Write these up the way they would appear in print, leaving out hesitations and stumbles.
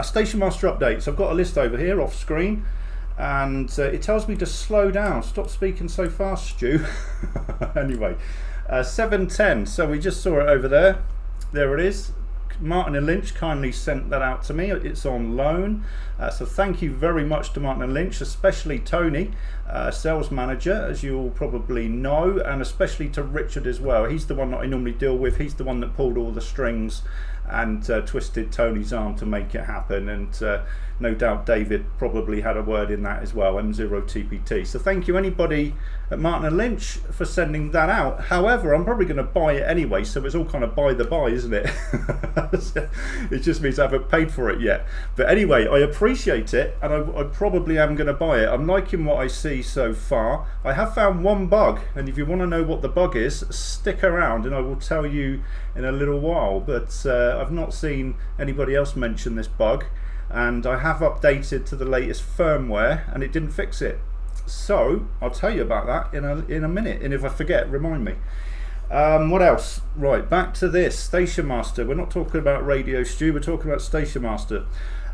Station Master updates. I've got a list over here off screen, and it tells me to slow down. Stop speaking so fast, Stu. Anyway, 710. So we just saw it over there. There it is. Martin and Lynch kindly sent that out to me. It's on loan, so thank you very much to Martin and Lynch, especially Tony, sales manager, as you all probably know, and especially to Richard as well. He's the one that I normally deal with. He's the one that pulled all the strings and twisted Tony's arm to make it happen, and no doubt David probably had a word in that as well, M0TPT. So thank you anybody at Martin and Lynch for sending that out. However, I'm probably going to buy it anyway, so it's all kind of by the by, isn't it? It just means I haven't paid for it yet. But anyway, I appreciate it, and I probably am going to buy it. I'm liking what I see so far. I have found one bug, and if you want to know what the bug is, stick around and I will tell you in a little while. But I've not seen anybody else mention this bug, and I have updated to the latest firmware and it didn't fix it. So I'll tell you about that in a minute, and if I forget, remind me. What else? Right, back to this Station Master. We're not talking about Radio Stu, we're talking about Station Master.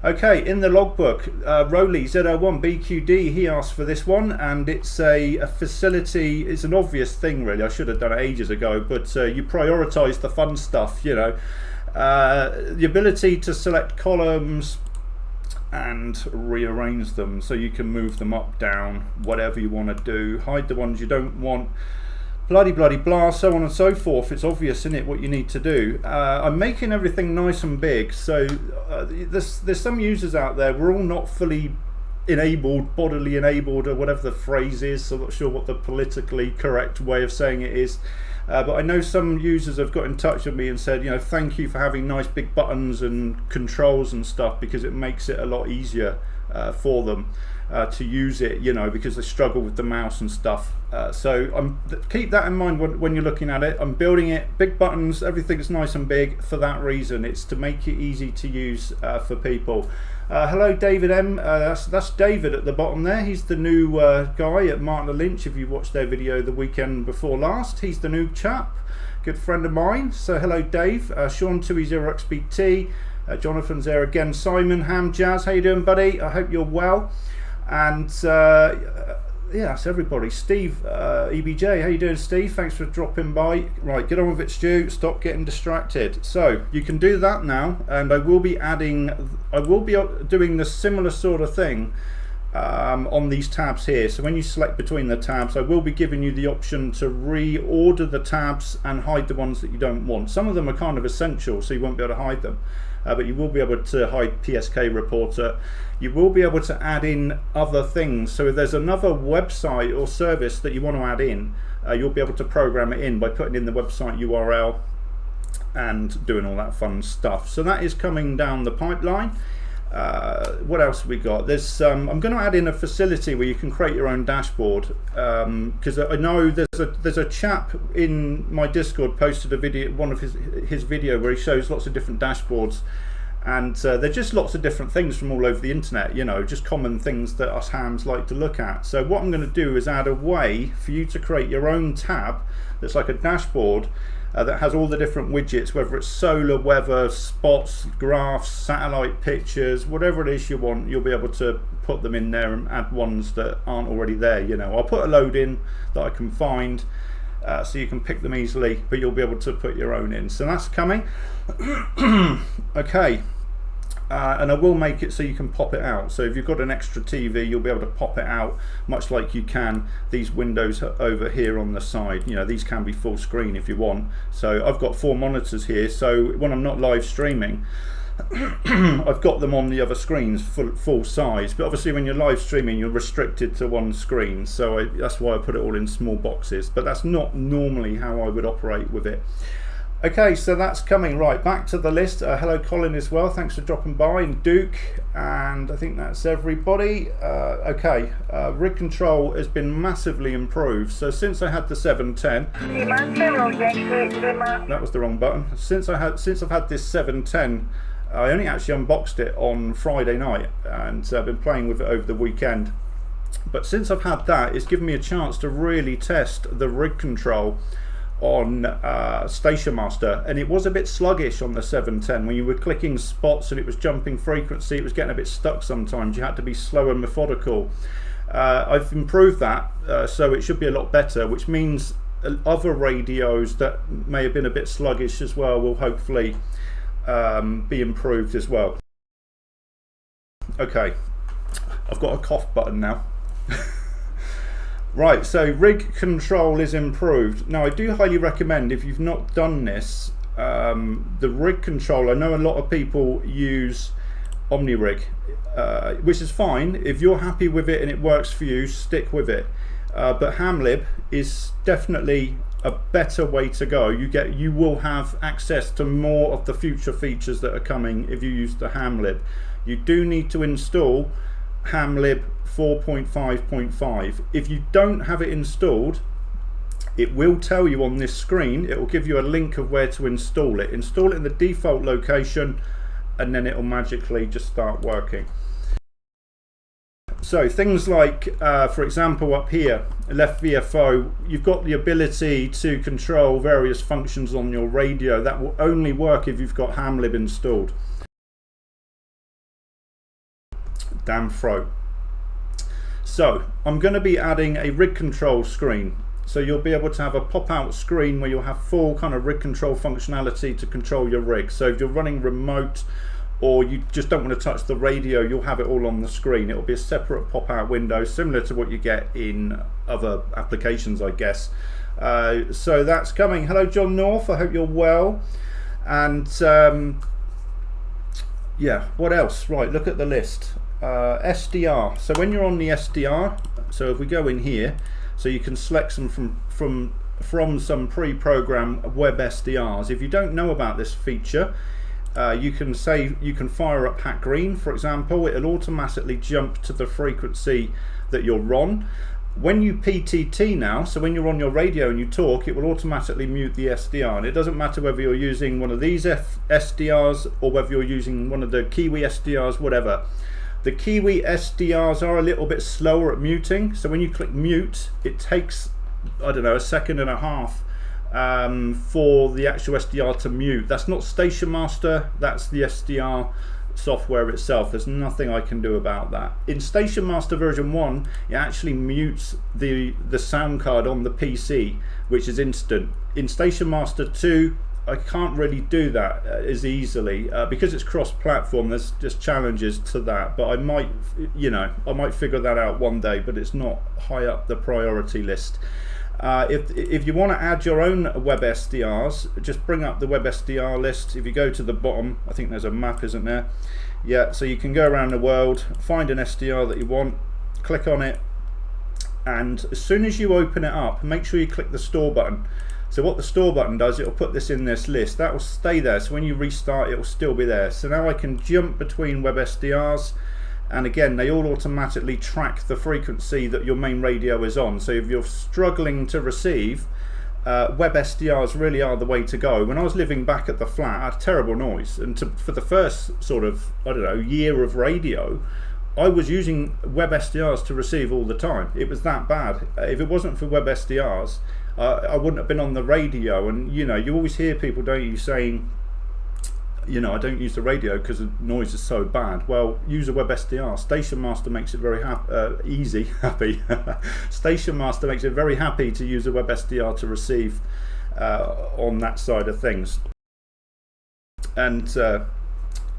Okay, in the logbook, Rolly Z01BQD, he asked for this one, and it's a facility. It's an obvious thing, really. I should have done it ages ago, but you prioritise the fun stuff, you know. The ability to select columns and rearrange them so you can move them up, down, whatever you want to do, hide the ones you don't want, bloody blah, so on and so forth. It's obvious, isn't it, what you need to do. I'm making everything nice and big, so there's some users out there, we're all not fully enabled, bodily enabled, or whatever the phrase is. So I'm not sure what the politically correct way of saying it is. But I know some users have got in touch with me and said, you know, thank you for having nice big buttons and controls and stuff, because it makes it a lot easier for them to use it, you know, because they struggle with the mouse and stuff. So keep that in mind when you're looking at it. I'm building it, big buttons, everything's nice and big for that reason. It's to make it easy to use for people. Hello David M, that's David at the bottom there. He's the new guy at Martin and Lynch. If you watched their video the weekend before last, he's the new chap, good friend of mine. So hello Dave. Sean 2E0XBT, Jonathan's there again, Simon, Ham Jazz, how you doing buddy? I hope you're well. And yeah, that's everybody. Steve, EBJ, how you doing Steve? Thanks for dropping by. Right, get on with it Stu, stop getting distracted. So you can do that now, and I will be doing the similar sort of thing on these tabs here. So when you select between the tabs, I will be giving you the option to reorder the tabs and hide the ones that you don't want. Some of them are kind of essential, so you won't be able to hide them, but you will be able to hide PSK Reporter. You will be able to add in other things. So if there's another website or service that you want to add in, you'll be able to program it in by putting in the website URL and doing all that fun stuff. So that is coming down the pipeline. What else have we got? There's I'm going to add in a facility where you can create your own dashboard, because I know there's a chap in my Discord posted a video, one of his video where he shows lots of different dashboards, and they're just lots of different things from all over the internet, you know, just common things that us hams like to look at. So what I'm going to do is add a way for you to create your own tab that's like a dashboard that has all the different widgets, whether it's solar, weather, spots, graphs, satellite pictures, whatever it is you want. You'll be able to put them in there and add ones that aren't already there. You know, I'll put a load in that I can find, so you can pick them easily, but you'll be able to put your own in. So that's coming. Okay. And I will make it so you can pop it out. So if you've got an extra TV, you'll be able to pop it out, much like you can these windows over here on the side. You know, these can be full screen if you want. So I've got 4 monitors here, so when I'm not live streaming, I've got them on the other screens full size. But obviously when you're live streaming, you're restricted to one screen, so that's why I put it all in small boxes. But that's not normally how I would operate with it. Okay, so that's coming. Right, back to the list. Hello Colin as well, thanks for dropping by, and Duke, and I think that's everybody. Okay, rig control has been massively improved. So since I had the 710, that was the wrong button. Since I've had this 710, I only actually unboxed it on Friday night, and I've been playing with it over the weekend. But since I've had that, it's given me a chance to really test the rig control on Station Master, and it was a bit sluggish on the 710. When you were clicking spots and it was jumping frequency, it was getting a bit stuck sometimes. You had to be slow and methodical. I've improved that, so it should be a lot better, which means other radios that may have been a bit sluggish as well will hopefully be improved as well. Okay, I've got a cough button now. Right, so rig control is improved. Now I do highly recommend, if you've not done this, the rig control. I know a lot of people use OmniRig, which is fine. If you're happy with it and it works for you, stick with it. But HamLib is definitely a better way to go. You will have access to more of the future features that are coming if you use the HamLib. You do need to install HamLib 4.5.5. If you don't have it installed, it will tell you on this screen. It will give you a link of where to install it. Install it in the default location, and then it will magically just start working. So things like, for example, up here, left VFO, you've got the ability to control various functions on your radio. That will only work if you've got HamLib installed. Damn throat. So I'm going to be adding a rig control screen. So you'll be able to have a pop-out screen where you'll have full kind of rig control functionality to control your rig. So if you're running remote, or you just don't want to touch the radio, you'll have it all on the screen. It'll be a separate pop-out window, similar to what you get in other applications, I guess. So that's coming. Hello, John North. I hope you're well. And yeah, what else? Right, look at the list. SDR. So when you're on the SDR, so if we go in here, so you can select some from some pre-programmed web SDRs. If you don't know about this feature, you can fire up Hat Green, for example. It'll automatically jump to the frequency that you're on. When you PTT now, so when you're on your radio and you talk, it will automatically mute the SDR. And it doesn't matter whether you're using one of these SDRs or whether you're using one of the Kiwi SDRs, whatever. The Kiwi SDRs are a little bit slower at muting. So when you click mute, it takes, I don't know, a second and a half for the actual SDR to mute. That's not Station Master, that's the SDR software itself. There's nothing I can do about that. In Station Master version 1, it actually mutes the sound card on the PC, which is instant. In Station Master 2, I can't really do that as easily because it's cross-platform. There's just challenges to that, but I might figure that out one day, but it's not high up the priority list. If you want to add your own web SDRs, just bring up the web SDR list. If you go to the bottom, I think there's a map, isn't there? Yeah, so you can go around the world, find an SDR that you want, click on it, and as soon as you open it up, make sure you click the store button. So what the store button does, it'll put this in this list. That will stay there, so when you restart, it will still be there. So now I can jump between web SDRs, and again, they all automatically track the frequency that your main radio is on. So if you're struggling to receive, web SDRs really are the way to go. When I was living back at the flat, I had terrible noise, and for the first sort of, I don't know, year of radio, I was using web SDRs to receive all the time. It was that bad. If it wasn't for web SDRs, I wouldn't have been on the radio. And you know, you always hear people, don't you, saying, you know, I don't use the radio because the noise is so bad. Well, use a web SDR. Station Master makes it very happy. Station Master makes it very happy to use a web SDR to receive on that side of things. And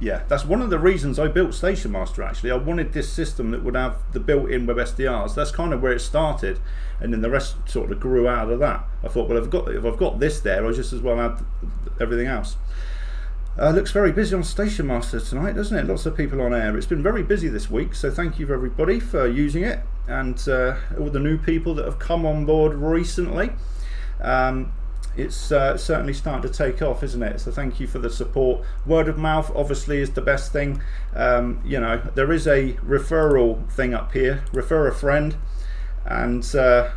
yeah, that's one of the reasons I built Station Master, actually. I wanted this system that would have the built-in web SDRs. That's kind of where it started, and then the rest sort of grew out of that. I thought, well, if I've got this there, I'll just as well add everything else. Looks very busy on Station Master tonight, doesn't it? Lots of people on air. It's been very busy this week, so thank you for everybody for using it, and all the new people that have come on board recently. It's certainly starting to take off, isn't it? So thank you for the support. Word of mouth obviously is the best thing. You know, there is a referral thing up here, refer a friend, and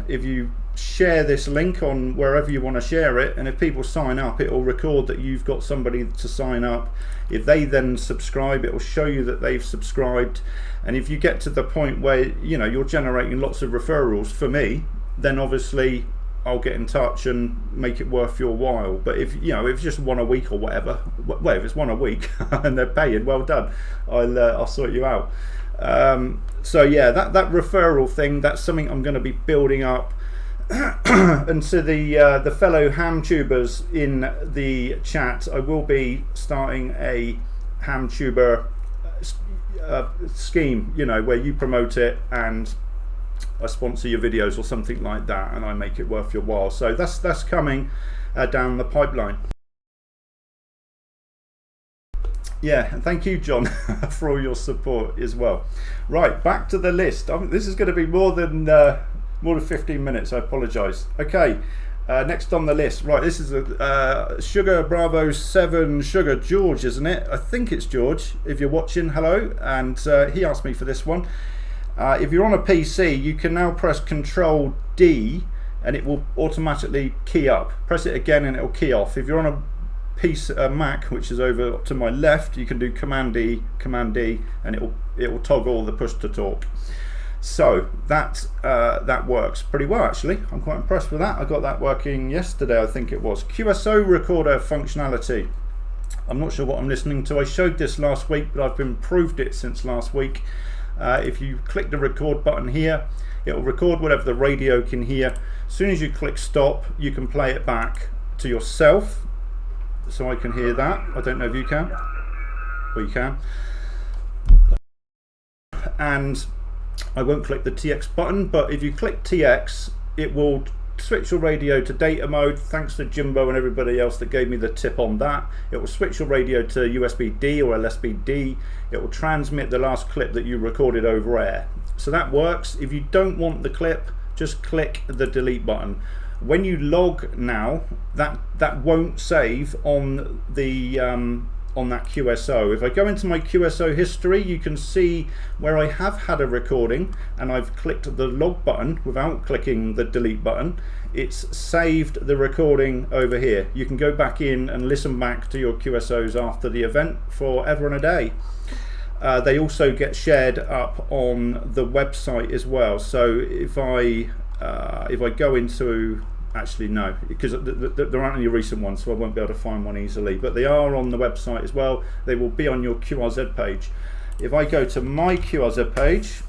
if you share this link on wherever you want to share it, and if people sign up, it will record that you've got somebody to sign up. If they then subscribe, it will show you that they've subscribed, and if you get to the point where, you know, you're generating lots of referrals for me, then obviously I'll get in touch and make it worth your while. But if if it's just one a week or whatever, well, if it's one a week and they're paying, well done. I'll sort you out. So yeah, that referral thing, that's something I'm going to be building up. And to the fellow ham tubers in the chat, I will be starting a ham tuber scheme, where you promote it and I sponsor your videos or something like that, and I make it worth your while. So that's coming down the pipeline. Yeah, and thank you, John, for all your support as well. Right, back to the list. This is going to be more than 15 minutes. I apologise. Okay, next on the list. Right, this is a Sugar Bravo 7 Sugar George, isn't it? I think it's George. If you're watching, hello. And he asked me for this one. If you're on a PC, you can now press Control D and it will automatically key up. Press it again and it will key off. If you're on a Mac, which is over to my left, you can do Command D, and it will toggle the push to talk. So that works pretty well, actually. I'm quite impressed with that. I got that working yesterday, I think it was. QSO recorder functionality. I'm not sure what I'm listening to. I showed this last week, but I've improved it since last week. If you click the record button here, it will record whatever the radio can hear. As soon as you click stop, you can play it back to yourself, so I can hear that. I don't know if you can. Well, you can. And I won't click the TX button, but if you click TX, it will switch your radio to data mode. Thanks to Jimbo and everybody else that gave me the tip on that. It will switch your radio to USB-D or LSB-D. It will transmit the last clip that you recorded over air. So that works. If you don't want the clip, just click the delete button. When you log now, that won't save on the on that QSO. If I go into my QSO history, you can see where I have had a recording and I've clicked the log button without clicking the delete button. It's saved the recording over here. You can go back in and listen back to your QSOs after the event forever and a day. They also get shared up on the website as well. So if I go into, actually no, because there aren't any recent ones, so I won't be able to find one easily, but they are on the website as well. They will be on your QRZ page. If I go to my QRZ page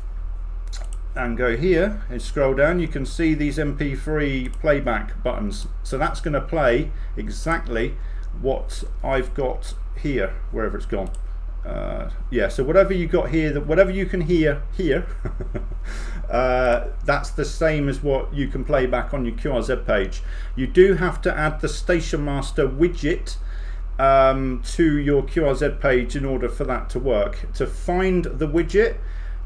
and go here and scroll down, you can see these MP3 playback buttons. So that's going to play exactly what I've got here, wherever it's gone. Yeah, so whatever you got here, whatever you can hear here, that's the same as what you can play back on your QRZ page. You do have to add the Station Master widget to your QRZ page in order for that to work. To find the widget,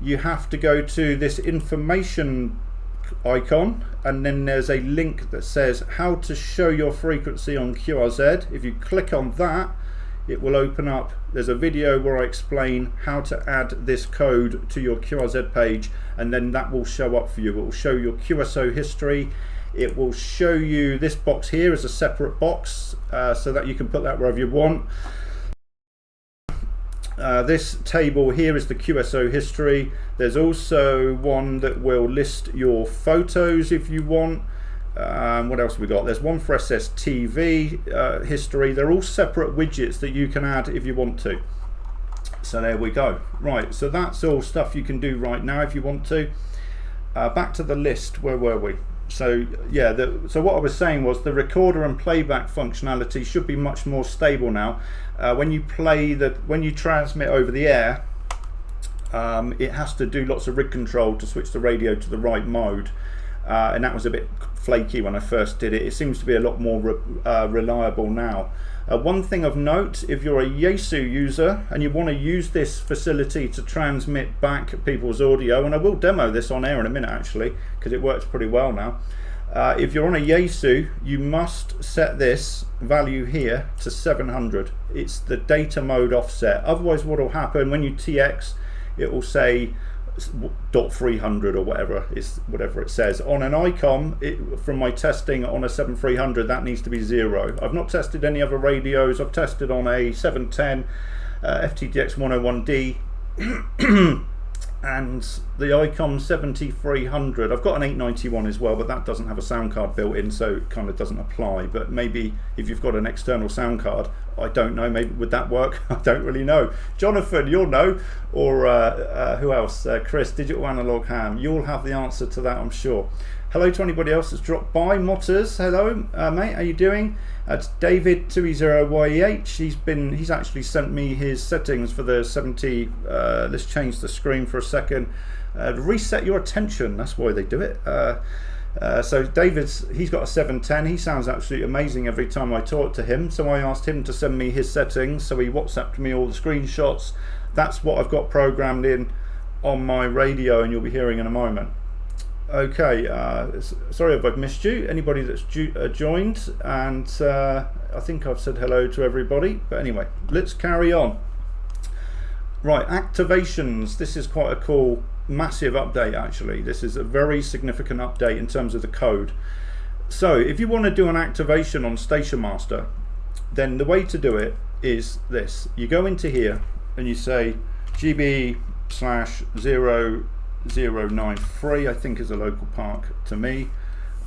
you have to go to this information icon, and then there's a link that says how to show your frequency on QRZ. If you click on that, it will open up. There's a video where I explain how to add this code to your QRZ page, and then that will show up for you. It will show your QSO history. It will show you this box here as a separate box, so that you can put that wherever you want. This table here is the QSO history. There's also one that will list your photos if you want. What else have we got? There's one for SSTV history. They're all separate widgets that you can add if you want to. So there we go. Right, so that's all stuff you can do right now if you want to. Back to the list. Where were we? So yeah, so what I was saying was the recorder and playback functionality should be much more stable now. When you transmit over the air, it has to do lots of rig control to switch the radio to the right mode. And that was a bit flaky when I first did it. It seems to be a lot more reliable now. One thing of note, if you're a Yaesu user and you want to use this facility to transmit back people's audio, and I will demo this on air in a minute actually, because it works pretty well now. If you're on a Yaesu, you must set this value here to 700. It's the data mode offset. Otherwise what will happen when you TX, it will say .300 or whatever it says. On an ICOM, from my testing on a 7300, that needs to be 0. I've not tested any other radios. I've tested on a 710 FTDX 101D and the Icom 7300. I've got an 891 as well, but that doesn't have a sound card built in, so it kind of doesn't apply. But maybe if you've got an external sound card, I don't know, maybe would that work? I don't really know. Jonathan, you'll know, or who else? Chris, Digital Analog Ham, you'll have the answer to that, I'm sure. Hello to anybody else that's dropped by. Motters, hello, mate, how you doing? It's David 2E0YEH. He's actually sent me his settings for the 70. Let's change the screen for a second. Reset your attention. That's why they do it. So he's got a 710. He sounds absolutely amazing every time I talk to him. So I asked him to send me his settings. So he WhatsApped me all the screenshots. That's what I've got programmed in on my radio, and you'll be hearing in a moment. Okay, sorry if I've missed you, anybody that's joined, and I think I've said hello to everybody, but anyway, let's carry on. Right, activations. This is quite a cool, massive update actually. This is a very significant update in terms of the code. So if you want to do an activation on Station Master, then the way to do it is this. You go into here and you say GB/0093, I think is a local park to me.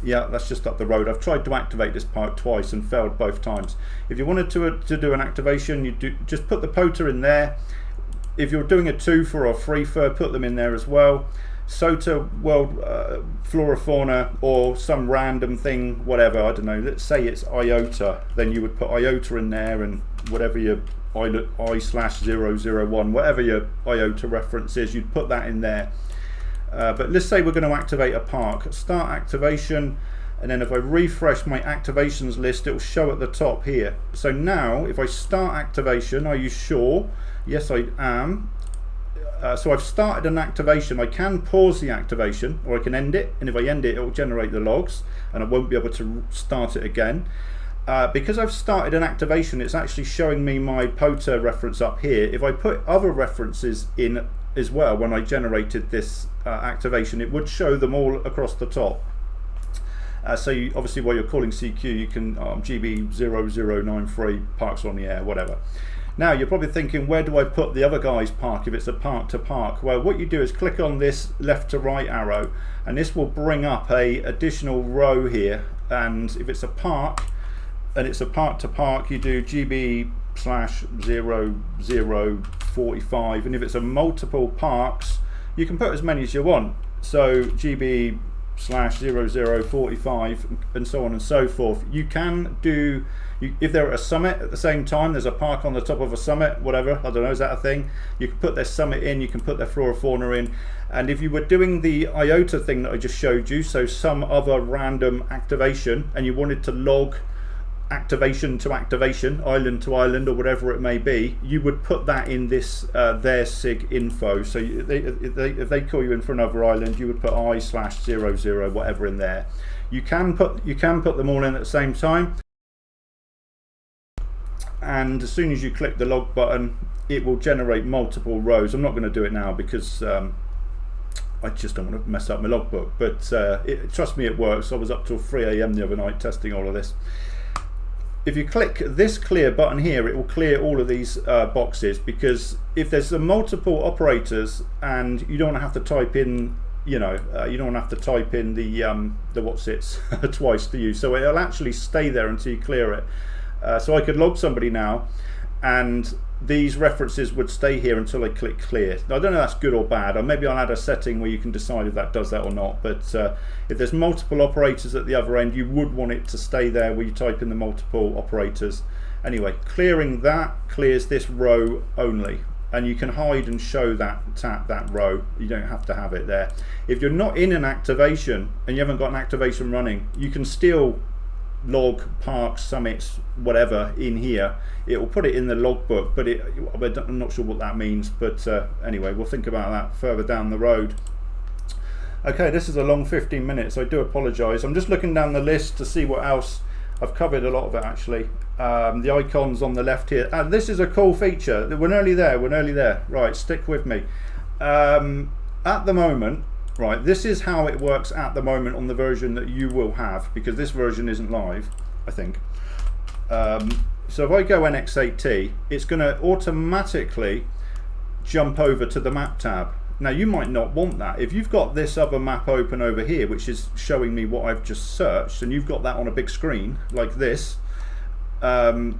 Yeah, that's just up the road. I've tried to activate this park twice and failed both times. If you wanted to do an activation, you just put the POTA in there. If you're doing a 2-fer or 3-fer, put them in there as well. SOTA, World Flora Fauna, or some random thing, whatever, I don't know, let's say it's IOTA, then you would put IOTA in there, and whatever your I/001, whatever your IOTA reference is, you'd put that in there. But let's say we're going to activate a park. Start activation, and then if I refresh my activations list, it will show at the top here. So now if I start activation, are you sure? Yes, I am. So I've started an activation. I can pause the activation, or I can end it, and if I end it, it will generate the logs and I won't be able to start it again. Because I've started an activation, it's actually showing me my POTA reference up here. If I put other references in as well, when I generated this activation, it would show them all across the top. So you, obviously while you're calling CQ, you can GB/0093, parks on the air, whatever. Now you're probably thinking, where do I put the other guy's park if it's a park to park? Well, what you do is click on this left to right arrow, and this will bring up a additional row here. And if it's a park, and it's a park to park, you do GB/0045, and if it's a multiple parks, you can put as many as you want. So GB/0045, and so on and so forth. You can do, if they're at a summit at the same time, there's a park on the top of a summit, whatever, I don't know, is that a thing? You can put their summit in, you can put their flora fauna in, and if you were doing the IOTA thing that I just showed you, so some other random activation, and you wanted to log activation to activation, island to island, or whatever it may be, you would put that in this their sig info. So if they call you in for another island, you would put I/00 whatever in there. You can put them all in at the same time, and as soon as you click the log button, it will generate multiple rows. I'm not going to do it now because I just don't want to mess up my logbook, but trust me, it works. I was up till 3 AM the other night testing all of this. If you click this clear button here, it will clear all of these boxes, because if there's multiple operators and you don't have to type in, you don't have to type in the what's it twice, do you? So it'll actually stay there until you clear it. So I could log somebody now, and these references would stay here until I click clear. Now, I don't know if that's good or bad, or maybe I'll add a setting where you can decide if that does that or not, but if there's multiple operators at the other end, you would want it to stay there where you type in the multiple operators. Anyway, clearing that clears this row only, and you can hide and show that row. You don't have to have it there. If you're not in an activation and you haven't got an activation running, you can still log parks, summits, whatever in here. It will put it in the logbook, but I'm not sure what that means, but anyway, we'll think about that further down the road. Okay, this is a long 15 minutes, I do apologize. I'm just looking down the list to see what else. I've covered a lot of it actually. The icons on the left here, and this is a cool feature. We're nearly there, right, stick with me. At the moment, right, this is how it works at the moment on the version that you will have, because this version isn't live, I think. So if I go NX8T, it's going to automatically jump over to the map tab. Now you might not want that. If you've got this other map open over here, which is showing me what I've just searched, and you've got that on a big screen like this, then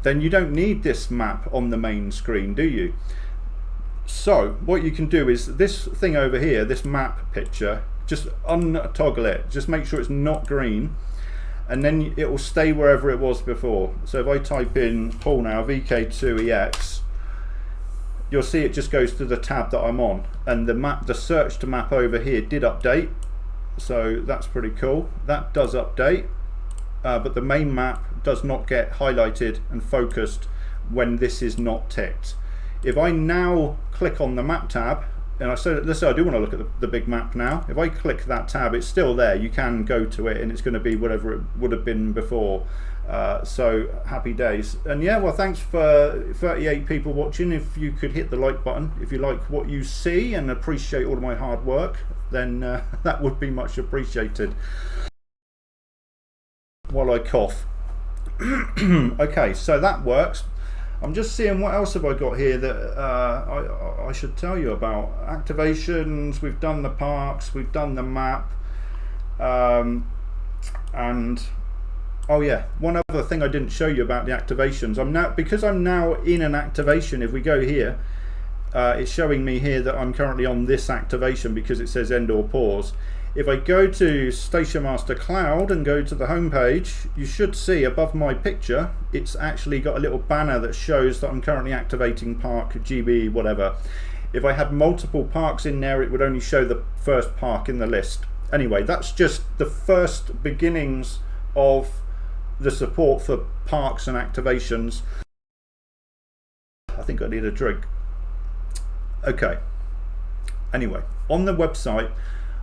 you don't need this map on the main screen, do you? So what you can do is this thing over here, this map picture, just untoggle it, just make sure it's not green, and then it will stay wherever it was before. So if I type in Paul now, VK2EX, you'll see it just goes to the tab that I'm on, and the search to map over here did update, so that's pretty cool. That does update, but the main map does not get highlighted and focused when this is not ticked. If I now click on the map tab, and let's say I do want to look at the big map now, if I click that tab, it's still there. You can go to it and it's going to be whatever it would have been before. So happy days. And yeah, well, thanks for 38 people watching. If you could hit the like button if you like what you see and appreciate all of my hard work, then that would be much appreciated. While I cough. Okay, so that works. I'm just seeing what else have I got here that I should tell you about. Activations, we've done the parks, we've done the map, and oh yeah, one other thing I didn't show you about the activations. Because I'm now in an activation. If we go here, it's showing me here that I'm currently on this activation because it says end or pause. If I go to Station Master Cloud and go to the home page, you should see above my picture, it's actually got a little banner that shows that I'm currently activating park GB whatever. If I had multiple parks in there, it would only show the first park in the list. Anyway, that's just the first beginnings of the support for parks and activations. I think I need a drink. Okay. Anyway, on the website,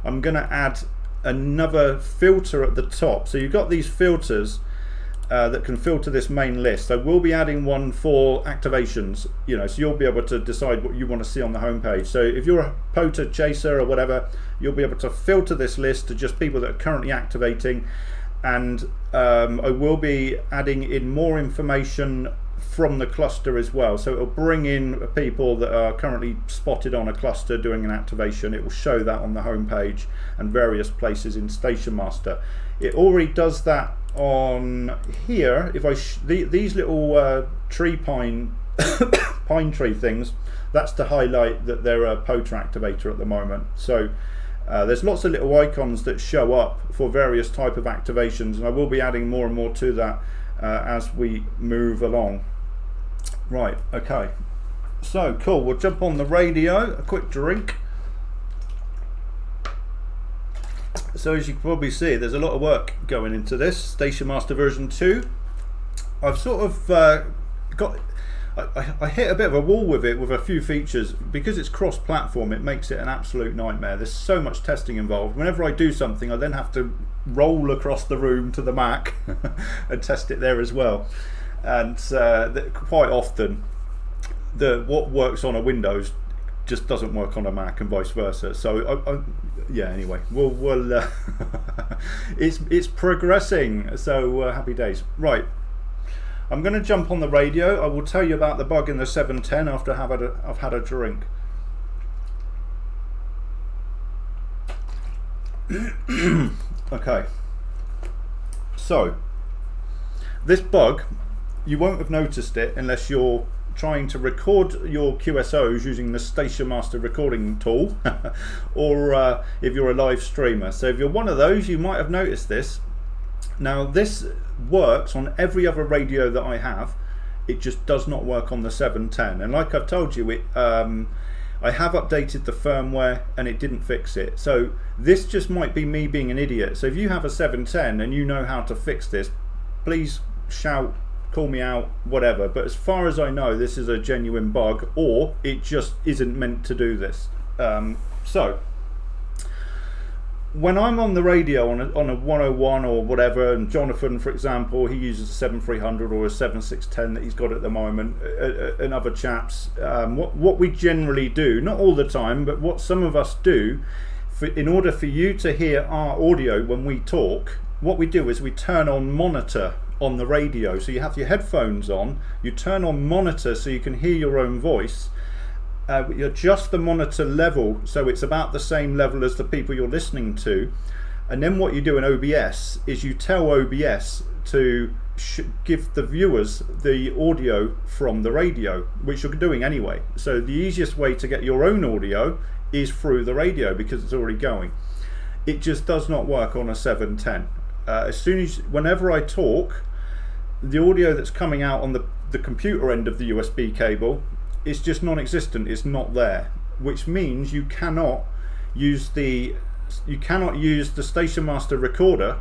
I'm going to add another filter at the top. So you've got these filters that can filter this main list. I will be adding one for activations, so you'll be able to decide what you want to see on the homepage. So if you're a POTA chaser or whatever, you'll be able to filter this list to just people that are currently activating. And I will be adding in more information from the cluster as well, so it'll bring in people that are currently spotted on a cluster doing an activation. It will show that on the home page and various places in Station Master. It already does that on here. If these little tree pine tree things, that's to highlight that they're a POTA activator at the moment. So there's lots of little icons that show up for various type of activations, and I will be adding more and more to that as we move along. Right, okay, so cool, we'll jump on the radio, a quick drink. So as you can probably see, there's a lot of work going into this Station Master version 2. I've sort of I hit a bit of a wall with it with a few features. Because it's cross-platform, it makes it an absolute nightmare. There's so much testing involved. Whenever I do something, I then have to roll across the room to the Mac and test it there as well. And quite often what works on a Windows just doesn't work on a Mac and vice versa. So yeah, anyway, we'll it's progressing, so happy days. Right, I'm going to jump on the radio. I will tell you about the bug in the 710 after I've had a drink. Okay, so this bug, you won't have noticed it unless you're trying to record your QSOs using the Station Master recording tool or if you're a live streamer. So if you're one of those, you might have noticed this. Now this works on every other radio that I have. It just does not work on the 710, and like I've told you, I have updated the firmware and it didn't fix it. So this just might be me being an idiot. So if you have a 710 and you know how to fix this, please shout, call me out, whatever. But as far as I know, this is a genuine bug, or it just isn't meant to do this. So when I'm on the radio on a 101 or whatever, and Jonathan, for example, he uses a 7300 or a 7610 that he's got at the moment, and other chaps, what we generally do, not all the time, but what some of us do, in order for you to hear our audio when we talk, what we do is we turn on monitor on the radio. So you have your headphones on, you turn on monitor so you can hear your own voice, you adjust the monitor level so it's about the same level as the people you're listening to, and then what you do in OBS is you tell OBS to give the viewers the audio from the radio, which you're doing anyway. So the easiest way to get your own audio is through the radio because it's already going. It just does not work on a 710. Whenever I talk, the audio that's coming out on the computer end of the USB cable is just non-existent. It's not there, which means you cannot use the Station Master recorder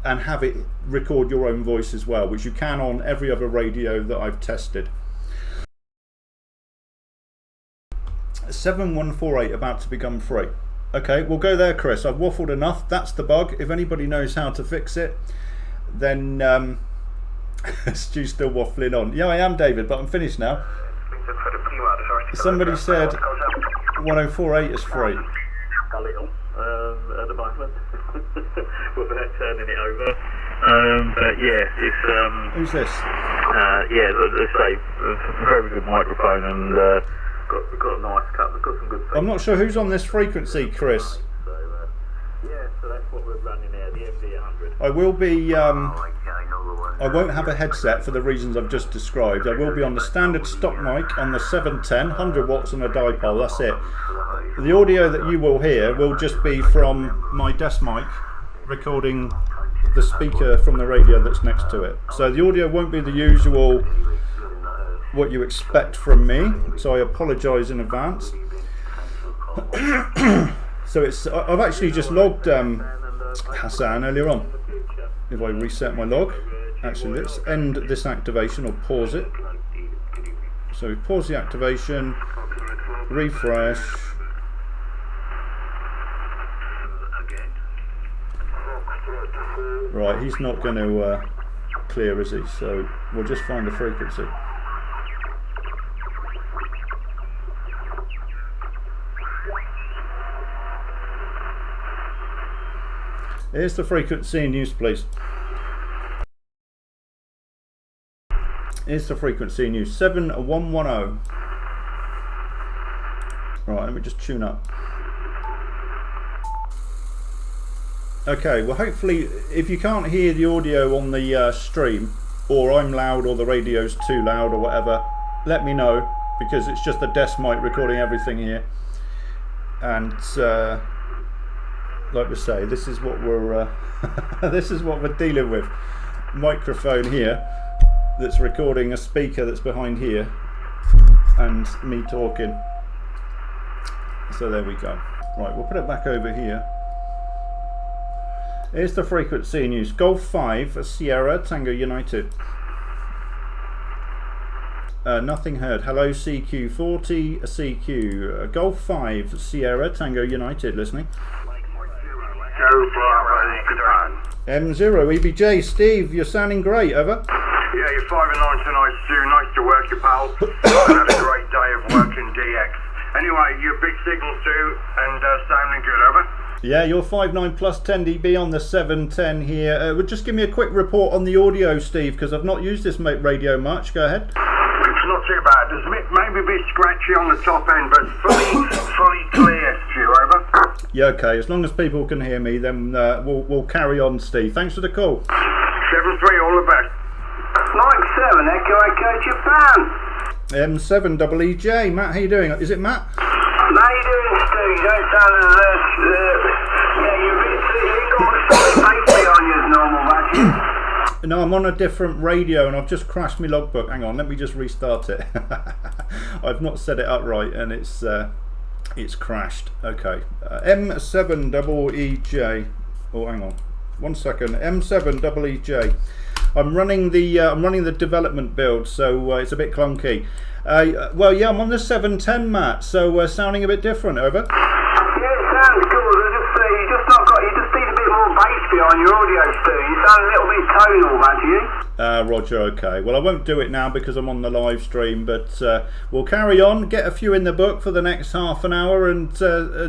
and have it record your own voice as well, which you can on every other radio that I've tested. 7148 about to become free. Okay, we'll go there, Chris. I've waffled enough. That's the bug. If anybody knows how to fix it, then Stu's still waffling on. Yeah, I am, David, but I'm finished now. Somebody said 1048 is free. A little at the moment. Without turning it over. But yeah, it's Who's this? Yeah, let's say very good microphone and got a nice cut. We've got some good things. I'm not sure who's on this frequency, Chris. So yeah, so that's what we're running there, the MD100. I will be I won't have a headset for the reasons I've just described. I will be on the standard stock mic on the 710, 100 watts on a dipole, that's it. The audio that you will hear will just be from my desk mic recording the speaker from the radio that's next to it. So the audio won't be the usual, what you expect from me, so I apologise in advance. So I've actually just logged Hassan earlier on. If I reset my log, actually let's end this activation or pause it. So pause the activation, refresh. Right, he's not going to clear, is he? So we'll just find a frequency. Here's the frequency in use, please. Here's the frequency in use, 7110. Right, let me just tune up. Okay, well hopefully if you can't hear the audio on the stream, or I'm loud or the radio's too loud or whatever, let me know, because it's just the desk mic recording everything here. And like we say, this is what we're this is what we're dealing with. Microphone here that's recording a speaker that's behind here and me talking. So there we go. Right, we'll put it back over here. Here's the frequency in use. Golf 5 Sierra Tango United. Nothing heard. Hello CQ40 CQ. Golf 5 Sierra Tango United listening. M0 EBJ. Steve, you're sounding great. Over. Yeah, you're 5 and 9 tonight, Stu. Nice to work you, pal. I had a great day of working DX. Anyway, you're big signal, Stu, and sounding good. Over. Yeah, you're 5.9 plus 10 dB on the 710 here. Would just give me a quick report on the audio, Steve, because I've not used this radio much. Go ahead. It's not too bad. There's maybe a bit scratchy on the top end, but fully clear, Stu. Over. Yeah, okay. As long as people can hear me, then we'll carry on, Steve. Thanks for the call. 7-3, all the best. Mike 7, Echo Japan. M7 EEJ. Matt, how you doing? Is it Matt? How you doing, Stu? You don't sound as yeah, you've got a solid bass on you as normal, Matthew. No, I'm on a different radio and I've just crashed my logbook. Hang on, let me just restart it. I've not set it up right and it's crashed. Okay, M7 EEJ. Oh, hang on, 1 second. M7 EEJ. I'm running the development build, so it's a bit clunky. Well, yeah, I'm on the 710, Matt. So sounding a bit different. Over. Yeah, it sounds good. You just need a bit more bass behind your audio, Stu. You sound a little bit tonal, Matthew. Roger. Okay. Well, I won't do it now because I'm on the live stream, but we'll carry on. Get a few in the book for the next half an hour and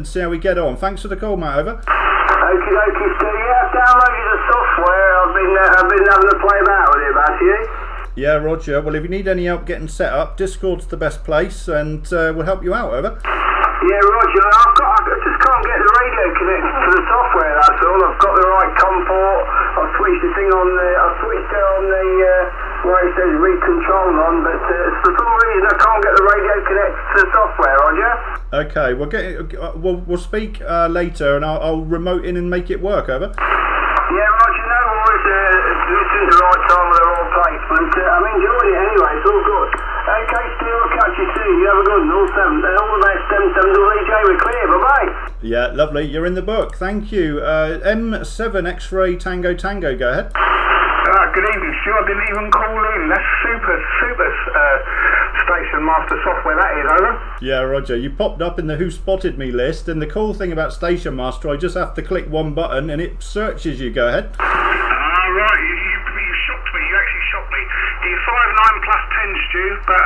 see how we get on. Thanks for the call, Matt. Over. Okie dokie, Stu. Yeah, I've downloaded the software. I've been having to play about with it, Matthew. Yeah, Roger. Well, if you need any help getting set up, Discord's the best place, and we'll help you out. Over. Yeah, Roger. I just can't get the radio connected to the software. That's all. I've got the right COM port. I've switched the thing on. I've switched it on the where it says read control on, but for some reason I can't get the radio connected to the software. Roger. Okay. We'll speak later, and I'll remote in and make it work. Over. Yeah, Roger. No worries. This is the right time or the wrong place, but I'm enjoying it anyway. It's all good. Okay, Stu, I'll catch you soon. You have a good one. All the best. 77 EJ, we're clear. Bye-bye. Yeah, lovely. You're in the book. Thank you. M7 X-Ray Tango Tango. Go ahead. Good evening, Stu. I didn't even call in. That's super Station Master software, that is, over. Yeah, Roger. You popped up in the Who Spotted Me list, and the cool thing about Station Master, I just have to click one button and it searches you. Go ahead. Right. You shocked me. You actually shocked me. You're 5'9 plus 10, Stu, but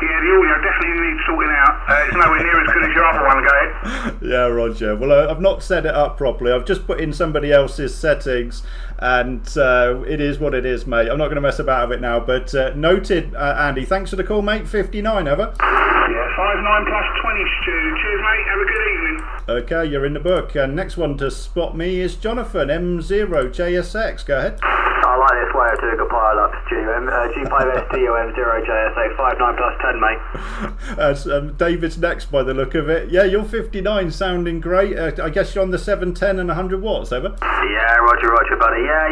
yeah, the audio definitely needs sorting out. It's nowhere near as good as your other one. Go ahead. Yeah, Roger. Well, I've not set it up properly. I've just put in somebody else's settings, and it is what it is, mate. I'm not going to mess about with it now, but noted, Andy. Thanks for the call, mate. 59, over. Yeah, 5'9 plus 20, Stu. Cheers, mate. Have a good evening. Okay, you're in the book. And next one to spot me is Jonathan, M0JSX. Go ahead. I like this way of doing a pile-up, Stu. G5STU M0JSA 59 plus 10, mate. David's next by the look of it. Yeah, you're 59, sounding great. I guess you're on the 710 and 100 watts, over? Yeah, Roger, buddy. Yeah,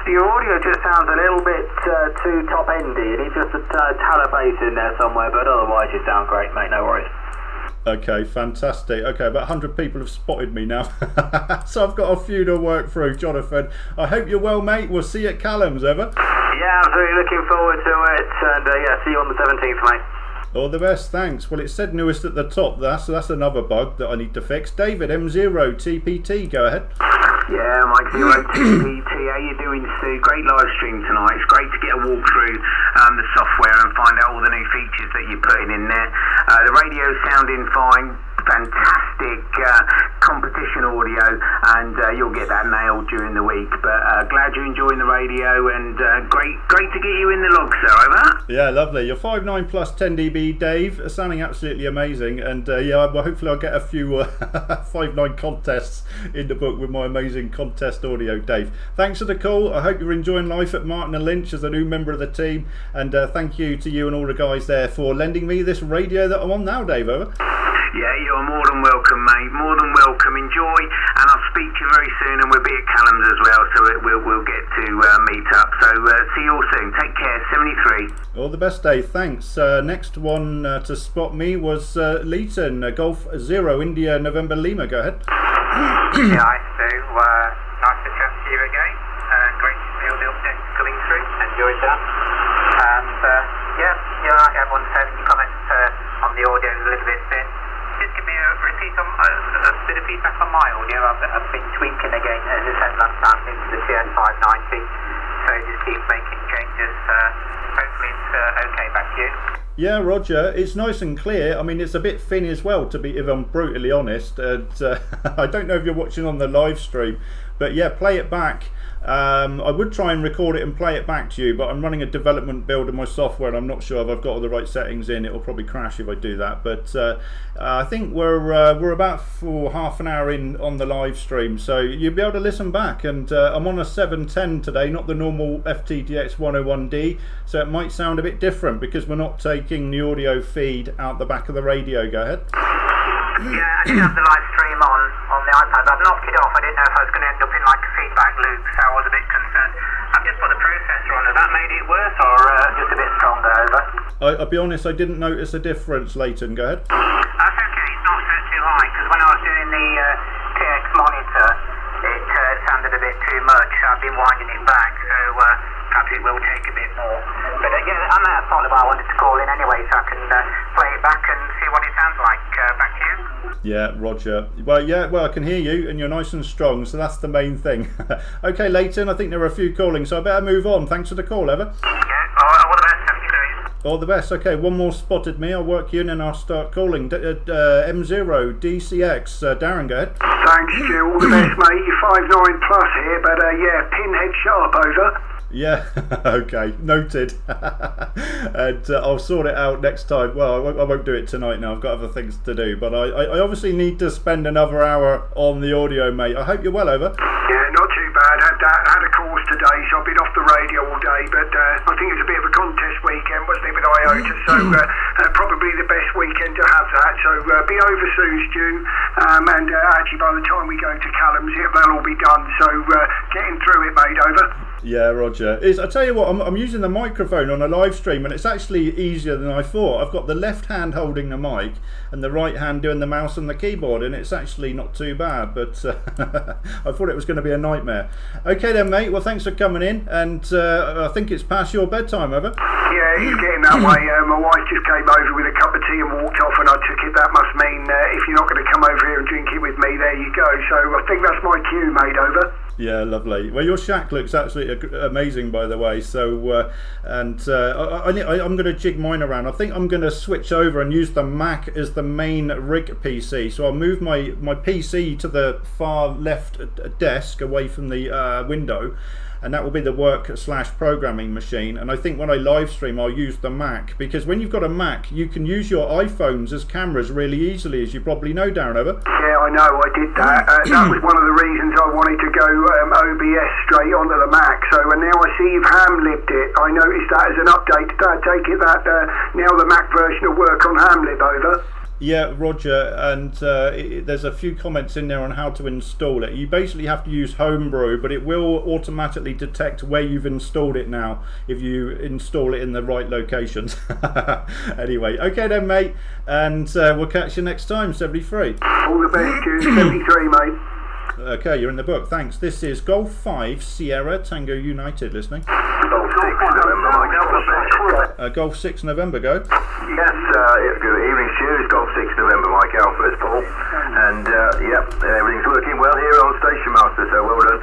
your audio just sounds a little bit too top-endy. You need just a ton of bass in there somewhere, but otherwise you sound great, mate. No worries. Okay, fantastic. Okay, about 100 people have spotted me now. So I've got a few to work through, Jonathan. I hope you're well, mate. We'll see you at Callum's, over. Yeah, I'm really looking forward to it. And yeah, see you on the 17th, mate. All the best, thanks. Well, it said newest at the top there, so that's another bug that I need to fix. David, M0TPT, go ahead. Yeah, Mike Zero TPT, how you doing, Stu? Great live stream tonight. It's great to get a walk through the software and find out all the new features that you're putting in there. The radio's sounding fine. Fantastic competition audio, and you'll get that nailed during the week. But glad you're enjoying the radio, and great to get you in the log, sir. Over. Yeah, lovely. You're 5'9 plus 10 dB, Dave. Sounding absolutely amazing. And yeah, well, hopefully I'll get a few 5'9 contests in the book with my amazing contest audio, Dave. Thanks for the call. I hope you're enjoying life at Martin and Lynch as a new member of the team. And thank you to you and all the guys there for lending me this radio that I'm on now, Dave. Over. Yeah, you're more than welcome, mate. More than welcome. Enjoy, and I'll speak to you very soon. And we'll be at Callum's as well, so we'll get to meet up. So see you all soon. Take care. 73. All the best, Dave. Thanks. Next one to spot me was Leighton, Golf 0 India November Lima. Go ahead. Yeah, hi Stu. Nice to chat to you again. Great to see all the updates coming through. Enjoyed that. And yeah, like everyone said in your comments on the audio is a little bit thin. Just give me a repeat on a bit of feedback on my audio. I've been tweaking again, as I said last time, into the TS590. So just keep making changes. Hopefully it's okay back to you. Yeah, Roger, it's nice and clear. I mean, it's a bit thin as well, if I'm brutally honest. And, I don't know if you're watching on the live stream, but yeah, play it back. I would try and record it and play it back to you, but I'm running a development build of my software and I'm not sure if I've got all the right settings in. It'll probably crash if I do that, but I think we're about for half an hour in on the live stream, so you'll be able to listen back. And I'm on a 710 today, not the normal FTDX 101D, so it might sound a bit different because we're not taking the audio feed out the back of the radio. Go ahead. Yeah, I did have the live stream on the iPad. I've knocked it off. I didn't know if I was going to end up in like a feedback loop, so I was a bit concerned. I've just put the processor on. Has that made it worse, or just a bit stronger? Over. I'll be honest, I didn't notice a difference, Leighton. Go ahead. That's okay. It's not set too high, because when I was doing the TX monitor, it sounded a bit too much. So I've been winding it back, so perhaps it will take a bit more. But yeah, and that's partly why I wanted to call in anyway, so I can play it back and see what it sounds like. Back to you. Yeah, Roger. Well, I can hear you and you're nice and strong, so that's the main thing. Okay, Leighton, I think there are a few calling, so I better move on. Thanks for the call, Ever. Yeah, all the best. Have you. All the best. Okay, one more spotted me. I'll work you in and I'll start calling. M0 DCX. Darren, go ahead. Thanks, Stu. All the best, mate. You're 5'9 plus here, but yeah, pinhead sharp, over. Yeah, okay, noted. And I'll sort it out next time. Well, I won't do it tonight now. I've got other things to do. But I obviously need to spend another hour on the audio, mate. I hope you're well, over. Yeah, not too bad. Had a course today, so I've been off the radio all day. But I think it's a bit of a contest weekend, wasn't it, with IOTA? So probably the best weekend to have that. So be over soon, Stu. And actually, by the time we go to Callum's, that'll all be done. So getting through it, mate. Over. Yeah, Roger. I tell you what, I'm using the microphone on a live stream, and it's actually easier than I thought. I've got the left hand holding the mic and the right hand doing the mouse and the keyboard, and it's actually not too bad, but I thought it was going to be a nightmare. Okay then, mate, well, thanks for coming in, and I think it's past your bedtime, over. Yeah, it's getting that way. My wife just came over with a cup of tea and walked off, and I took it. That must mean if you're not going to come over here and drink it with me, there you go. So I think that's my cue, mate, over. Yeah, lovely. Well, your shack looks absolutely amazing, by the way. So, I'm going to jig mine around. I think I'm going to switch over and use the Mac as the main rig PC. So I'll move my PC to the far left desk away from the window, and that will be the work/programming machine. And I think when I live stream, I'll use the Mac, because when you've got a Mac, you can use your iPhones as cameras really easily, as you probably know, Darren, over. Yeah, I know, I did that. That was one of the reasons I wanted to go OBS straight onto the Mac. So and now I see you've ham-libbed it. I noticed that as an update. Take it that now the Mac version will work on ham-lib, over. Yeah, Roger, and there's a few comments in there on how to install it. You basically have to use Homebrew, but it will automatically detect where you've installed it now if you install it in the right locations. Anyway, okay then, mate, and we'll catch you next time, 73. All the best, Stu. 73, mate. Okay, you're in the book, thanks. This is Golf 5 Sierra Tango United listening. Golf 6 November, Mike Alpha. Golf 6 November, go. Yes, good evening, Stu. It's Golf 6 November, Mike Alpha, it's Paul. And, everything's working well here on Station Master, so well done.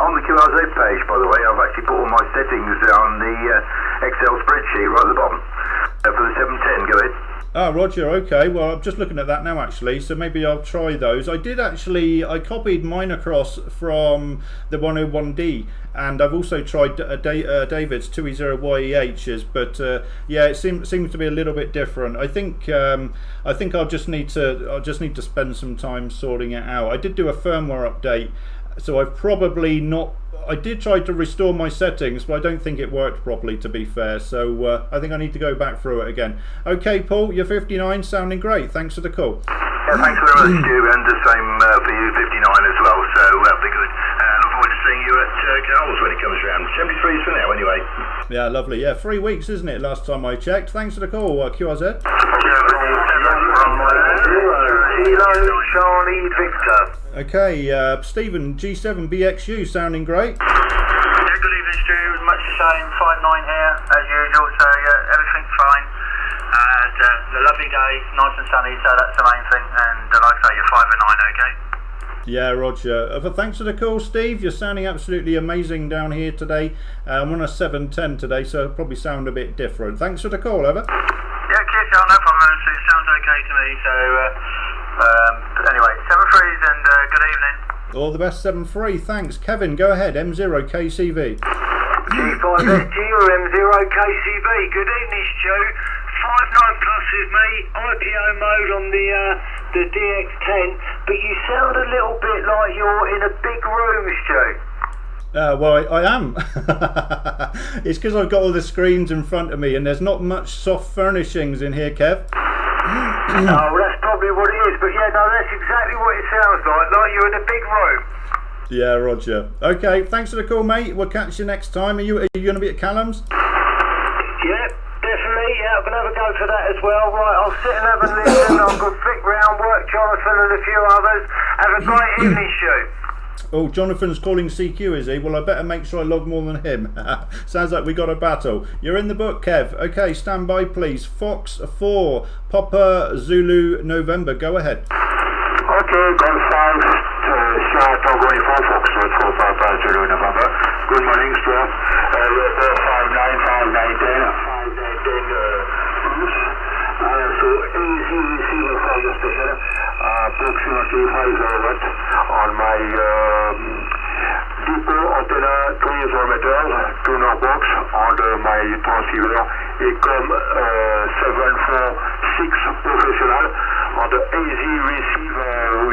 On the QRZ page, by the way, I've actually put all my settings on the Excel spreadsheet right at the bottom. For the 710, go ahead. Ah, Roger, okay. Well, I'm just looking at that now, actually, so maybe I'll try those. I copied mine across from the 101D, and I've also tried David's 2E0YEH's, but yeah, it seems to be a little bit different. I think I'll just need to spend some time sorting it out. I did do a firmware update, so I've probably not. I did try to restore my settings, but I don't think it worked properly, to be fair, so I think I need to go back through it again. Okay, Paul, you're 59, sounding great. Thanks for the call. Yeah, thanks very much, Stu, and the same for you, 59 as well, so be good. Look forward to seeing you at Carl's when it comes around. 73 for now, anyway. Yeah, lovely. Yeah, 3 weeks, isn't it, last time I checked. Thanks for the call, QRZ. Charlie Victor. Okay, Stephen, G7BXU, sounding great. Yeah, good evening, Stu. Much the same, 5'9" here, as usual, so yeah, everything's fine. And a lovely day, nice and sunny, so that's the main thing. And like I say, you're 5'9", okay? Yeah, Roger. Thanks for the call, Steve. You're sounding absolutely amazing down here today. I'm on a 710 today, so it'll probably sound a bit different. Thanks for the call, over. Yeah, cheers, John, no problem. It sounds okay to me, so anyway, 7-3s and good evening. All the best, 7-3, thanks. Kevin, go ahead, M0KCV. G5STU or M0KCV. Good evening, Stu. 5'9" plus with me, IPO mode on the DX10, but you sound a little bit like you're in a big room, Stu. Well, I am. It's because I've got all the screens in front of me and there's not much soft furnishings in here, Kev. Oh, well, that's probably what it is, but yeah, no, that's exactly what it sounds like you're in a big room. Yeah, Roger. Okay, thanks for the call, mate. We'll catch you next time. Are you going to be at Callum's? Yeah, definitely. Yeah, I'm going to have a go for that as well. Right, I'll sit and have a listen. I've got Vic round, work Jonathan and a few others. Have a great evening, Stu. Oh, Jonathan's calling CQ, is he? Well, I better make sure I log more than him. Sounds like we got a battle. You're in the book, Kev. Okay, stand by, please. Fox 4, Papa Zulu November. Go ahead. Okay, Golf 5, Sierra Tango Info, Fox 4, Papa Zulu November. Good morning, Stu. 5'9", 5'9", 10. So easy receiving for your station, approximately 5 watt on my depot antenna 24 meters, 2 you transceiver, et comme 746 professional on the easy receive